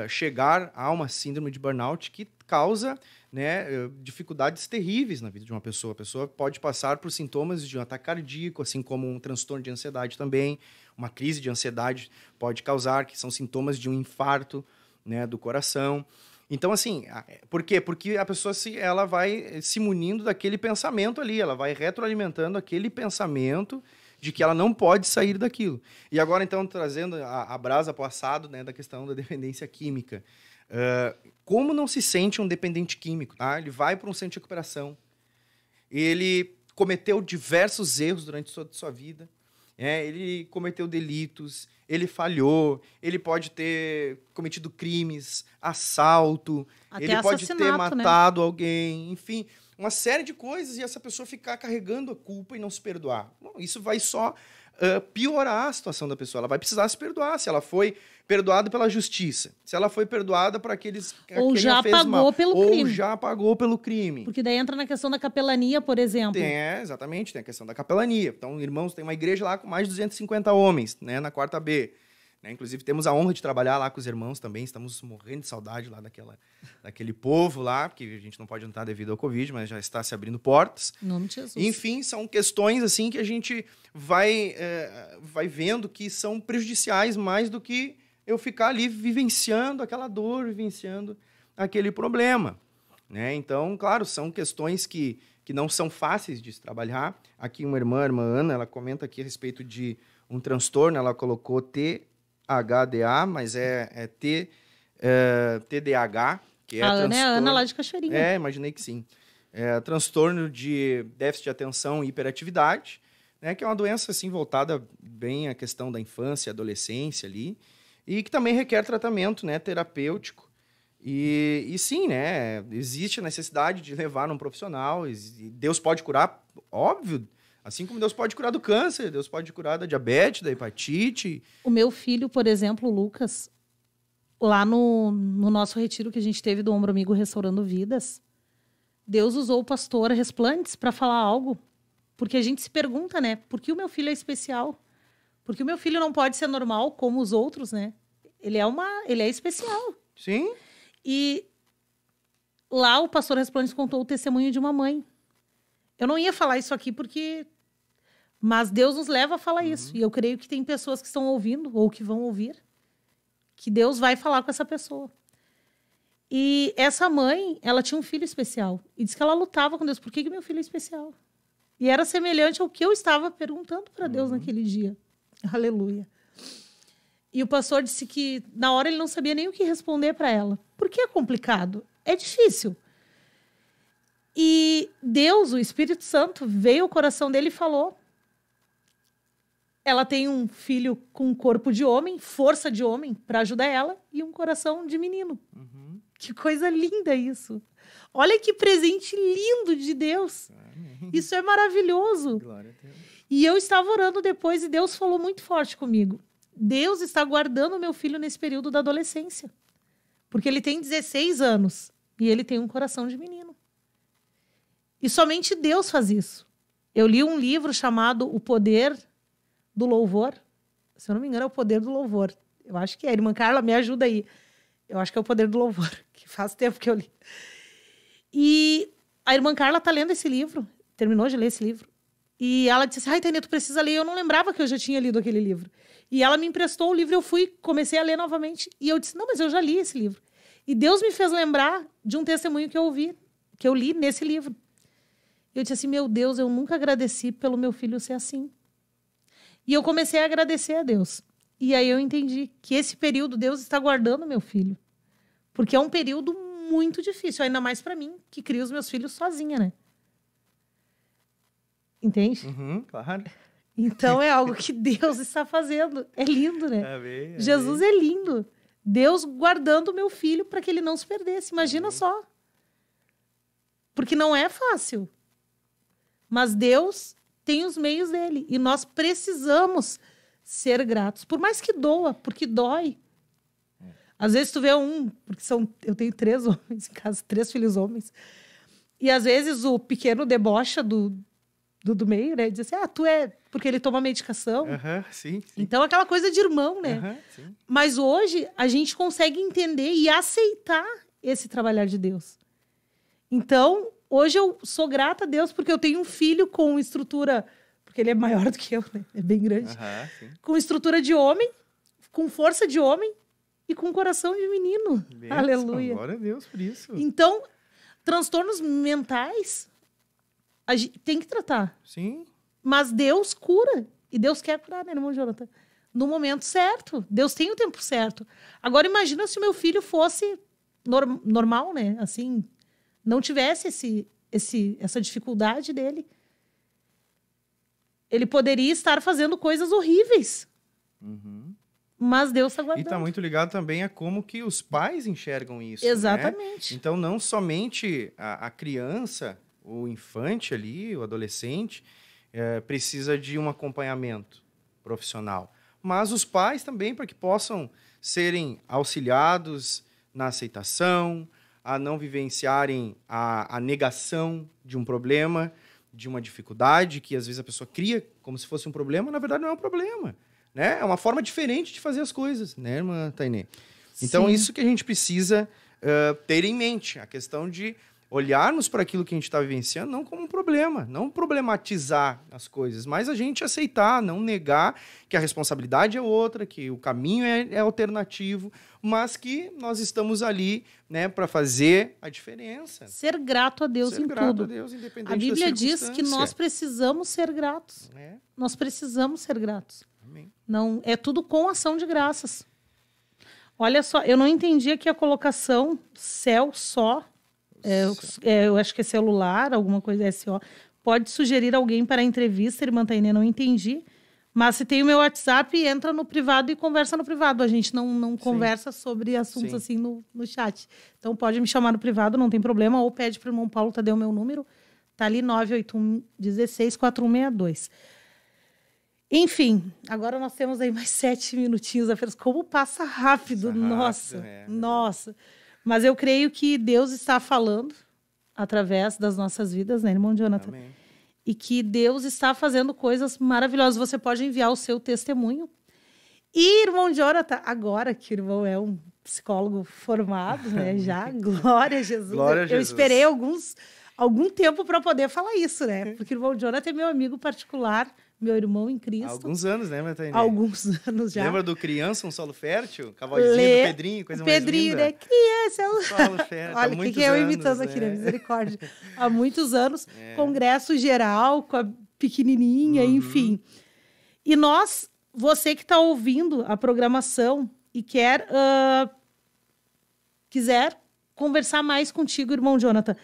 chegar a uma síndrome de burnout que causa, né, dificuldades terríveis na vida de uma pessoa. A pessoa pode passar por sintomas de um ataque cardíaco, assim como um transtorno de ansiedade também, uma crise de ansiedade pode causar, que são sintomas de um infarto, né, do coração. Então, assim, por quê? Porque a pessoa ela vai se munindo daquele pensamento ali, ela vai retroalimentando aquele pensamento de que ela não pode sair daquilo. E agora, então, trazendo a brasa para o assado, né, da questão da dependência química. Como não se sente um dependente químico? Tá? Ele vai para um centro de recuperação, ele cometeu diversos erros durante toda a sua vida, ele cometeu delitos, ele falhou, ele pode ter cometido crimes, assalto, Até ele pode ter assassinato, né? matado alguém, enfim, uma série de coisas, e essa pessoa ficar carregando a culpa e não se perdoar. Bom, isso vai só piorar a situação da pessoa. Ela vai precisar se perdoar. Se ela foi perdoada pela justiça, se ela foi perdoada para aqueles Ou quem já a fez pagou mal, pelo ou crime. já pagou pelo crime. Porque daí entra na questão da capelania, por exemplo. Exatamente, tem a questão da capelania. Então, irmãos, tem uma igreja lá com mais de 250 homens, né, na 4ª B. Né? Inclusive, temos a honra de trabalhar lá com os irmãos também. Estamos morrendo de saudade lá daquele povo lá, porque a gente não pode entrar devido ao Covid, mas já está se abrindo portas. Em nome de Jesus. Enfim, são questões assim que a gente vai vendo que são prejudiciais mais do que eu ficar ali vivenciando aquela dor, vivenciando aquele problema. Né? Então, claro, são questões que não são fáceis de se trabalhar. Aqui uma irmã, a irmã Ana, ela comenta aqui a respeito de um transtorno, ela colocou THDA, mas é TDAH, que é a Ana transtorno... é a Ana lá de Cachoeirinha. Imaginei que sim. Transtorno de déficit de atenção e hiperatividade, né, que é uma doença assim, voltada bem à questão da infância e adolescência ali, e que também requer tratamento, né, terapêutico. E sim, né, existe a necessidade de levar num profissional. Deus pode curar, óbvio, assim como Deus pode curar do câncer, Deus pode curar da diabetes, da hepatite. O meu filho, por exemplo, o Lucas, lá no nosso retiro que a gente teve do Ombro Amigo Restaurando Vidas, Deus usou o pastor Resplantes para falar algo. Porque a gente se pergunta, né? Por que o meu filho é especial? Porque o meu filho não pode ser normal como os outros, né? Ele é especial. Sim. E lá o pastor Resplantes contou o testemunho de uma mãe. Eu não ia falar isso aqui porque... Mas Deus nos leva a falar isso. E eu creio que tem pessoas que estão ouvindo ou que vão ouvir que Deus vai falar com essa pessoa. E essa mãe, ela tinha um filho especial. E disse que ela lutava com Deus. Por que meu filho é especial? E era semelhante ao que eu estava perguntando para Deus naquele dia. Aleluia. E o pastor disse que, na hora, ele não sabia nem o que responder para ela. Porque é complicado. É difícil. E Deus, o Espírito Santo, veio ao coração dele e falou: ela tem um filho com um corpo de homem, força de homem para ajudar ela, e um coração de menino. Uhum. Que coisa linda isso. Olha que presente lindo de Deus. Amém. Isso é maravilhoso. Glória a Deus. E eu estava orando depois e Deus falou muito forte comigo. Deus está guardando o meu filho nesse período da adolescência. Porque ele tem 16 anos e ele tem um coração de menino. E somente Deus faz isso. Eu li um livro chamado O Poder do Louvor. Se eu não me engano, é O Poder do Louvor. Eu acho que é. Irmã Carla, me ajuda aí. Eu acho que é O Poder do Louvor, que faz tempo que eu li. E a irmã Carla está lendo esse livro, terminou de ler esse livro. E ela disse assim: ai, Tânia, tu precisa ler. Eu não lembrava que eu já tinha lido aquele livro. E ela me emprestou o livro, eu comecei a ler novamente. E eu disse: não, mas eu já li esse livro. E Deus me fez lembrar de um testemunho que eu li nesse livro. Eu disse assim: meu Deus, eu nunca agradeci pelo meu filho ser assim. E eu comecei a agradecer a Deus. E aí eu entendi que esse período Deus está guardando meu filho. Porque é um período muito difícil, ainda mais para mim, que crio os meus filhos sozinha, né? Entende? Uhum, claro. Então é algo que Deus está fazendo. É lindo, né? Amém. Jesus é lindo. Deus guardando o meu filho para que ele não se perdesse. Imagina só. Porque não é fácil. Mas Deus tem os meios dele. E nós precisamos ser gratos. Por mais que doa, porque dói. Às vezes tu vê porque eu tenho 3 homens em casa, 3 filhos homens. E às vezes o pequeno debocha do meio, né? Diz assim: tu é... Porque ele toma medicação. Sim, sim. Então, aquela coisa de irmão, né? Sim. Mas hoje, a gente consegue entender e aceitar esse trabalhar de Deus. Então, hoje eu sou grata a Deus porque eu tenho um filho com estrutura... Porque ele é maior do que eu, né? É bem grande. Sim. Com estrutura de homem, com força de homem e com coração de menino. Bênção, Aleluia. Glória a Deus por isso. Então, transtornos mentais, a gente tem que tratar. Sim. Mas Deus cura. E Deus quer curar, né, irmão Jonathan? No momento certo. Deus tem o tempo certo. Agora, imagina se o meu filho fosse normal, né? Assim, não tivesse essa dificuldade dele. Ele poderia estar fazendo coisas horríveis. Uhum. Mas Deus está E guardando. está muito ligado também a como que os pais enxergam isso. Né? Exatamente. Então, não somente a criança, o infante ali, o adolescente, precisa de um acompanhamento profissional. Mas os pais também, para que possam serem auxiliados na aceitação, a não vivenciarem a negação de um problema, de uma dificuldade, que às vezes a pessoa cria como se fosse um problema, na verdade não é um problema. Né? É uma forma diferente de fazer as coisas, né, irmã Tainê? Então, Sim. isso que a gente precisa ter em mente, a questão de olharmos para aquilo que a gente está vivenciando não como um problema, não problematizar as coisas, mas a gente aceitar, não negar que a responsabilidade é outra, que o caminho é alternativo, mas que nós estamos ali, né, para fazer a diferença. Ser grato a Deus Ser em grato tudo. a Deus, independente A Bíblia da diz que circunstância. nós precisamos ser gratos. É, Nós precisamos ser gratos. amém. Não, é tudo com ação de graças. Olha só, eu não entendi aqui a colocação céu só. Eu acho que é celular, alguma coisa SO. Pode sugerir alguém para a entrevista, irmã Tainê, não entendi. Mas se tem o meu WhatsApp, entra no privado e conversa no privado. A gente não conversa sobre assuntos Sim. assim no chat. Então pode me chamar no privado, não tem problema. Ou pede para o irmão Paulo Tadeu o meu número. Tá ali 981 16 4162. Enfim, agora nós temos aí mais 7 minutinhos. Como passa rápido, Passa nossa, rápido, nossa. Mas eu creio que Deus está falando através das nossas vidas, né, irmão Jonathan? Amém. E que Deus está fazendo coisas maravilhosas. Você pode enviar o seu testemunho. E, irmão Jonathan, agora que o irmão é um psicólogo formado, né, já, glória a Jesus. Glória a Eu Jesus. esperei algum tempo para poder falar isso, né? Porque o irmão Jonathan é meu amigo particular, meu irmão em Há Cristo. alguns anos, né, Tainê? Alguns anos já. Lembra do Criança, um solo fértil? Cavalezinho do Pedrinho, coisa Pedrinho, mais né? linda. Criança. Solo fértil, há Olha, o muitos que eu anos, imitando aqui, né? né? Misericórdia. Há muitos anos, É. congresso geral, com a pequenininha, Uhum. enfim. E nós, você que está ouvindo a programação e quiser conversar mais contigo, irmão Jonathan,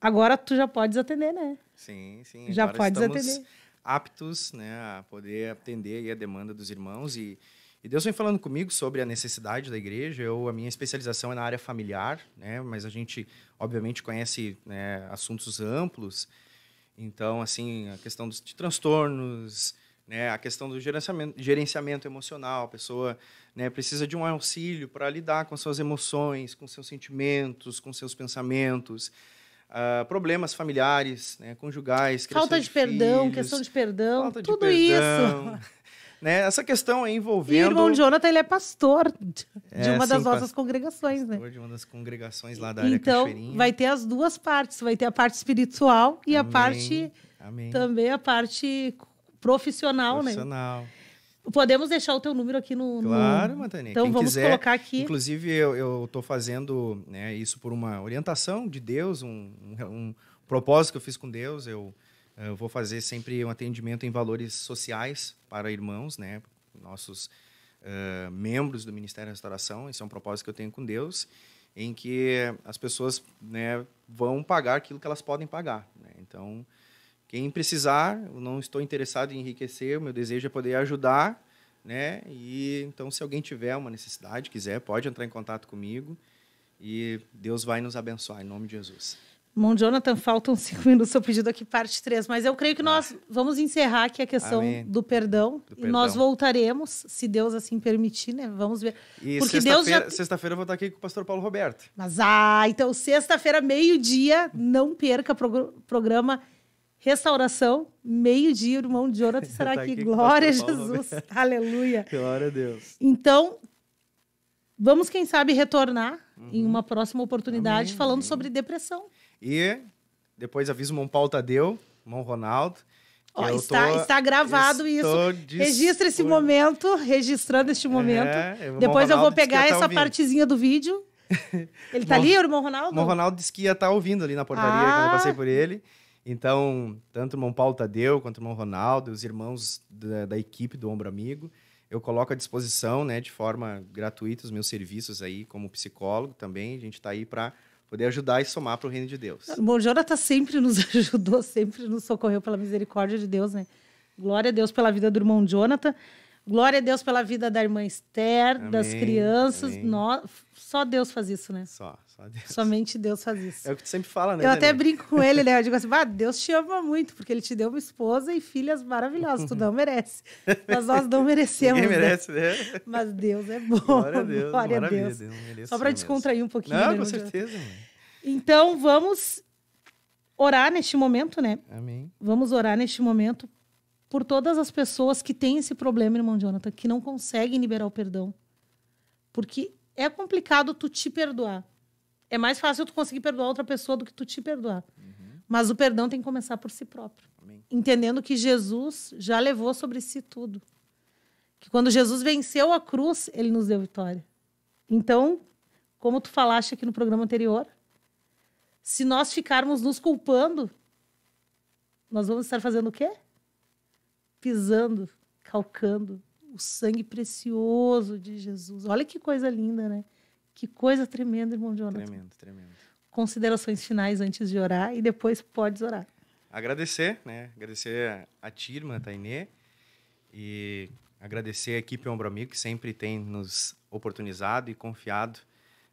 agora tu já podes atender, né? Sim, sim. Já Agora podes estamos atender. aptos, né, a poder atender aí a demanda dos irmãos. E Deus vem falando comigo sobre a necessidade da igreja. A minha especialização é na área familiar, né, mas a gente, obviamente, conhece, né, assuntos amplos. Então, assim, a questão de transtornos, né, a questão do gerenciamento emocional. A pessoa, né, precisa de um auxílio para lidar com suas emoções, com seus sentimentos, com seus pensamentos. Problemas familiares, né, conjugais, Falta criação de perdão, filhos, questão de perdão, falta de tudo perdão, isso. Né, essa questão é E o envolvendo... irmão Jonathan, ele é pastor de uma das sim, nossas congregações, né? pastor de uma das congregações lá da área Então, Cachoeirinha. vai ter as duas partes. Vai ter a parte espiritual e a Amém, parte, amém. também a parte profissional, né? Profissional. Podemos deixar o teu número aqui no... Claro, Matane. Então, Quem vamos quiser, colocar aqui. Inclusive, eu estou fazendo, né, isso por uma orientação de Deus, um propósito que eu fiz com Deus. Eu vou fazer sempre um atendimento em valores sociais para irmãos, né, nossos membros do Ministério da Restauração. Esse é um propósito que eu tenho com Deus, em que as pessoas, né, vão pagar aquilo que elas podem pagar, né? Então, quem precisar, eu não estou interessado em enriquecer, o meu desejo é poder ajudar, né? E então, se alguém tiver uma necessidade, quiser, pode entrar em contato comigo e Deus vai nos abençoar, em nome de Jesus. Irmão Jonathan, faltam 5 minutos, seu pedido aqui, parte 3. Mas eu creio que nós vamos encerrar aqui a questão Amém. do perdão. Do E perdão. nós voltaremos, se Deus assim permitir, né? Vamos ver. E Porque Deus já... sexta-feira eu vou estar aqui com o pastor Paulo Roberto. Mas, então, sexta-feira, meio-dia, não perca programa Restauração, meio-dia, o irmão Jonathan estará Tá aqui. aqui com o Glória a pastor Paulo Jesus. Aleluia. Glória a Deus. Então, vamos, quem sabe, retornar em uma próxima oportunidade Amém, falando amém. sobre depressão. E depois aviso o irmão Paulo Tadeu, o irmão Ronaldo, Ó, Eu está gravado isso. Registra esse momento, registrando este momento. Depois eu vou pegar essa partezinha do vídeo. Ele tá ali, o irmão Ronaldo? O irmão Ronaldo disse que ia estar ouvindo ali na portaria quando eu passei por ele. Então, tanto o irmão Paulo Tadeu quanto o irmão Ronaldo, os irmãos da equipe do Ombro Amigo, eu coloco à disposição, né, de forma gratuita os meus serviços aí como psicólogo também. A gente está aí para poder ajudar e somar para o reino de Deus. O irmão Jonathan sempre nos ajudou, sempre nos socorreu pela misericórdia de Deus, né? Glória a Deus pela vida do irmão Jonathan. Glória a Deus pela vida da irmã Esther, amém, das crianças. Só Deus faz isso, né? Só Deus. Somente Deus faz isso. É o que tu sempre fala, né? Eu até brinco com ele, né? Eu digo assim, Deus te ama muito, porque ele te deu uma esposa e filhas maravilhosas. Tu não merece. Mas nós não merecemos. Ninguém merece, né? Mas Deus é bom. Glória a Deus. Glória a Deus. Só para descontrair um pouquinho. Não, com certeza. Mãe. Então, vamos orar neste momento, né? Amém. Vamos orar neste momento por todas as pessoas que têm esse problema, irmão Jonathan, que não conseguem liberar o perdão. Porque é complicado tu te perdoar. É mais fácil tu conseguir perdoar outra pessoa do que tu te perdoar. Uhum. Mas o perdão tem que começar por si próprio. Amém. Entendendo que Jesus já levou sobre si tudo. Que quando Jesus venceu a cruz, ele nos deu vitória. Então, como tu falaste aqui no programa anterior, se nós ficarmos nos culpando, nós vamos estar fazendo o quê? Pisando, calcando o sangue precioso de Jesus. Olha que coisa linda, né? Que coisa tremenda, irmão Jonathan. Tremendo. Considerações finais antes de orar e depois podes orar. Agradecer, né? Agradecer a ti, irmã Tainê, e agradecer a equipe Ombro Amigo, que sempre tem nos oportunizado e confiado,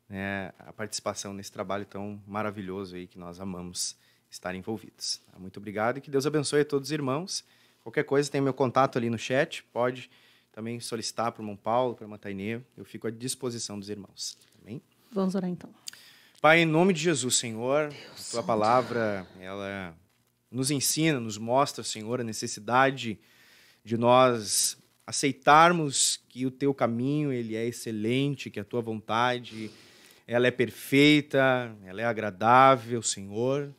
né, a participação nesse trabalho tão maravilhoso aí que nós amamos estar envolvidos. Muito obrigado e que Deus abençoe a todos os irmãos. Qualquer coisa, tem meu contato ali no chat, pode também solicitar para o irmão Paulo, para a irmã Tainê. Eu fico à disposição dos irmãos. Amém? Vamos orar então. Pai, em nome de Jesus, Senhor, a tua palavra, ela nos ensina, nos mostra, Senhor, a necessidade de nós aceitarmos que o teu caminho, ele é excelente, que a tua vontade, ela é perfeita, ela é agradável, Senhor.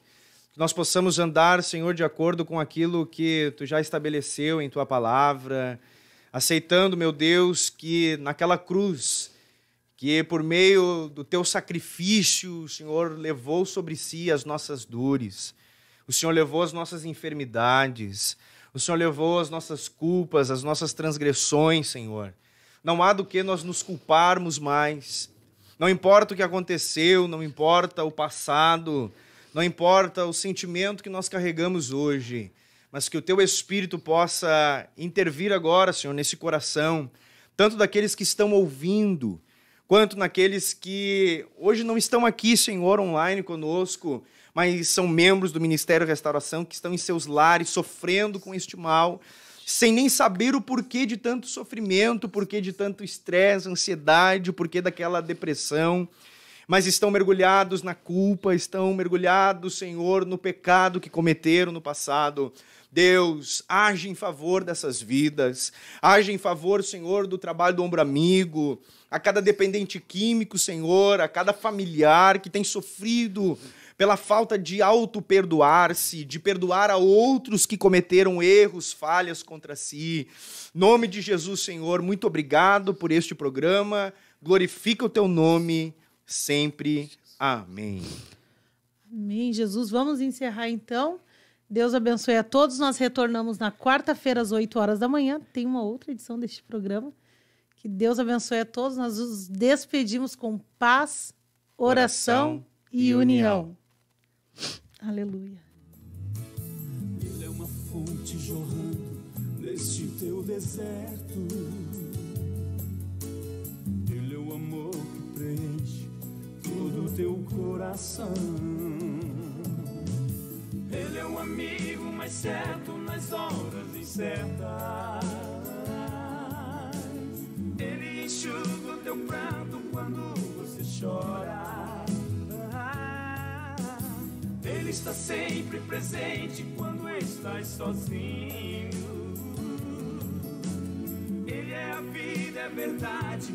Que nós possamos andar, Senhor, de acordo com aquilo que tu já estabeleceu em tua palavra, aceitando, meu Deus, que naquela cruz, que por meio do teu sacrifício, o Senhor levou sobre si as nossas dores, o Senhor levou as nossas enfermidades, o Senhor levou as nossas culpas, as nossas transgressões, Senhor. Não há do que nós nos culparmos mais. Não importa o que aconteceu, não importa o passado, não importa o sentimento que nós carregamos hoje, mas que o teu Espírito possa intervir agora, Senhor, nesse coração, tanto daqueles que estão ouvindo, quanto naqueles que hoje não estão aqui, Senhor, online conosco, mas são membros do Ministério Restauração, que estão em seus lares sofrendo com este mal, sem nem saber o porquê de tanto sofrimento, o porquê de tanto estresse, ansiedade, o porquê daquela depressão, mas estão mergulhados na culpa, estão mergulhados, Senhor, no pecado que cometeram no passado. Deus, age em favor dessas vidas, age em favor, Senhor, do trabalho do Ombro Amigo, a cada dependente químico, Senhor, a cada familiar que tem sofrido pela falta de auto-perdoar-se, de perdoar a outros que cometeram erros, falhas contra si. Em nome de Jesus, Senhor, muito obrigado por este programa, glorifica o teu nome sempre. Amém. Amém, Jesus. Vamos encerrar então. Deus abençoe a todos. Nós retornamos na quarta-feira às 8 horas da manhã. Tem uma outra edição deste programa. Que Deus abençoe a todos. Nós nos despedimos com paz, oração e união. Aleluia. Ele é uma fonte jorrando neste teu deserto. Ele é o amor que preenche todo o teu coração. Ele é o amigo mais certo nas horas incertas. Ele enxuga o teu pranto quando você chora. Ele está sempre presente quando estás sozinho. Ele é a vida, é verdade,